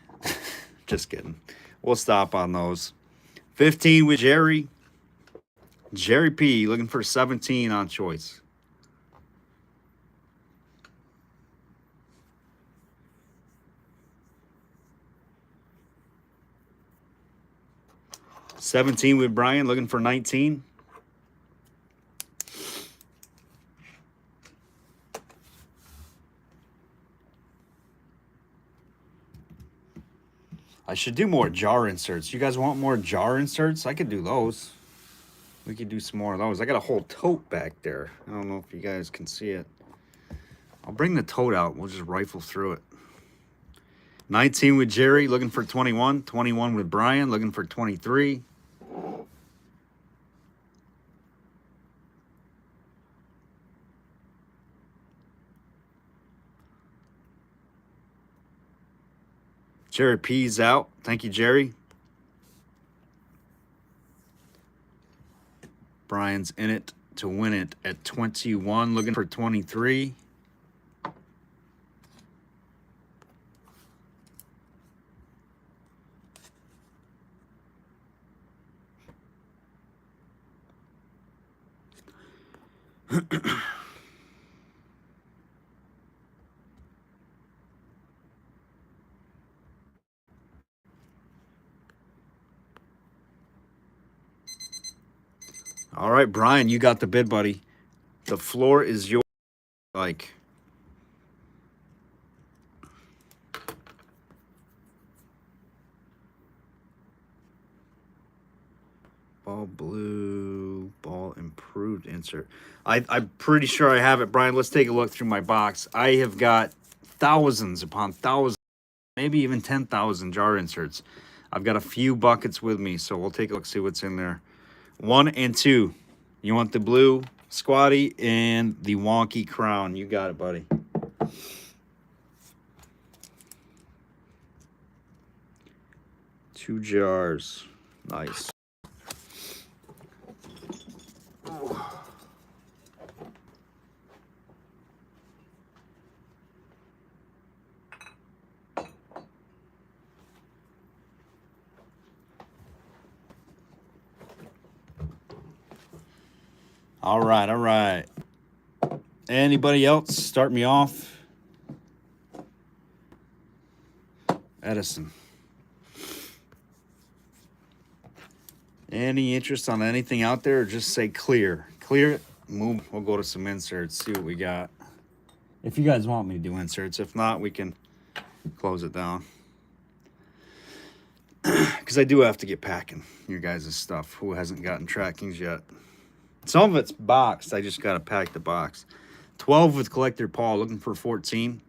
just kidding. We'll stop on those. 15 with Jerry. Jerry P. Looking for 17 on choice. $17 with Brian. Looking for 19. I should do more jar inserts. You guys want more jar inserts? I could do those. We could do some more of those. I got a whole tote back there. I don't know if you guys can see it. I'll bring the tote out. We'll just rifle through it. 19 with Jerry, looking for 21. 21 with Brian, looking for 23. Jerry P's out. Thank you, Jerry. Brian's in it to win it at 21, looking for 23. All right, Brian, you got the bid, buddy. The floor is yours. Like, ball blue, ball improved insert. I'm pretty sure I have it, Brian. Let's take a look through my box. I have got thousands upon thousands, maybe even 10,000 jar inserts. I've got a few buckets with me, so we'll take a look, see what's in there. 1 and 2. You want the blue squatty and the wonky crown. You got it, buddy. Two jars. Nice. All right, all right. Anybody else start me off? Edison. Any interest on anything out there, or just say clear? Clear it, move. We'll go to some inserts, see what we got. If you guys want me to do inserts. If not, we can close it down. Because I do have to get packing your guys' stuff. Who hasn't gotten trackings yet? Some of it's boxed. I just got to pack the box. 12 with Collector Paul, looking for 14.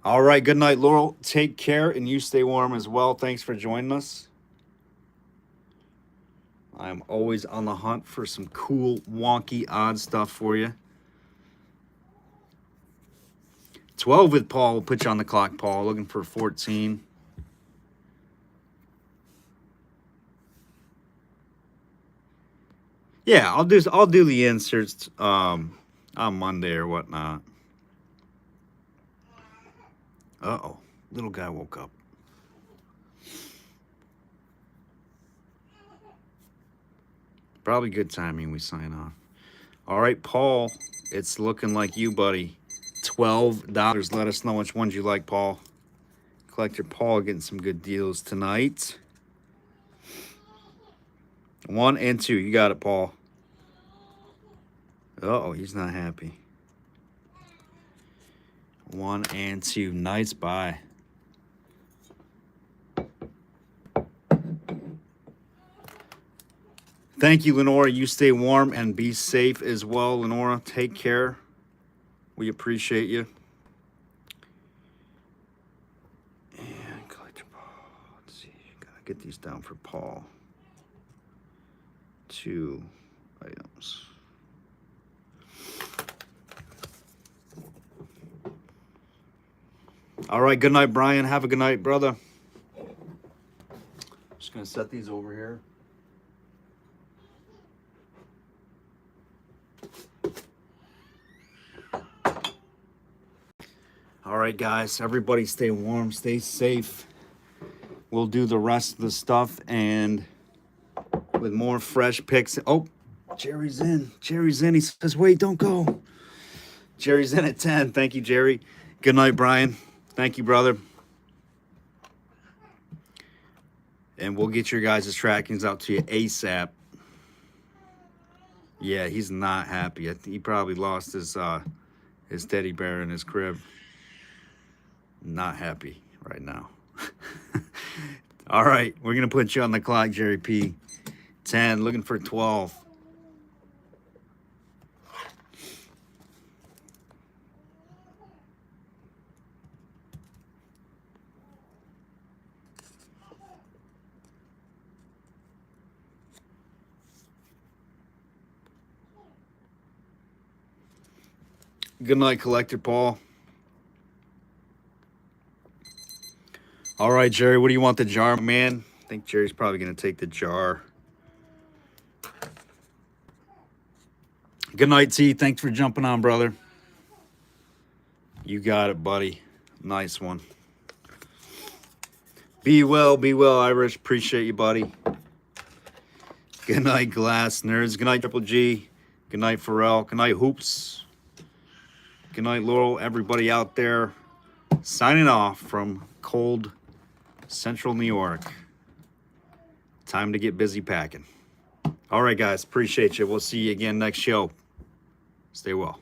All right, good night, Laurel. Take care, and you stay warm as well. Thanks for joining us. I'm always on the hunt for some cool, wonky, odd stuff for you. 12 with Paul. We'll put you on the clock, Paul. Looking for 14. Yeah, I'll do the inserts on Monday or whatnot. Uh-oh. Little guy woke up. Probably good timing we sign off. All right, Paul. It's looking like you, buddy. $12. Let us know which ones you like, Paul. Collector Paul getting some good deals tonight. 1 and 2. You got it, Paul. Uh-oh, he's not happy. 1 and 2. Nice buy. Thank you, Lenora. You stay warm and be safe as well, Lenora. Take care. We appreciate you. And collector Paul. Let's see. Gotta get these down for Paul. 2 items. All right. Good night, Brian. Have a good night, brother. Just gonna set these over here. All right, guys, everybody stay warm, stay safe. We'll do the rest of the stuff and with more fresh picks. Oh, Jerry's in. Jerry's in. He says, wait, don't go. Jerry's in at 10. Thank you, Jerry. Good night, Brian. Thank you, brother. And we'll get your guys' trackings out to you ASAP. Yeah, he's not happy. He probably lost his teddy bear in his crib. Not happy right now. All right, we're going to put you on the clock, Jerry P. 10, looking for 12. Good night, Collector Paul. All right, Jerry, what do you want the jar, man? I think Jerry's probably going to take the jar. Good night, T. Thanks for jumping on, brother. You got it, buddy. Nice one. Be well, Irish. Appreciate you, buddy. Good night, Glass Nerds. Good night, Triple G. Good night, Pharrell. Good night, Hoops. Good night, Laurel. Everybody out there. Signing off from cold Central New York. Time to get busy packing. All right, guys. Appreciate you. We'll see you again next show. Stay well.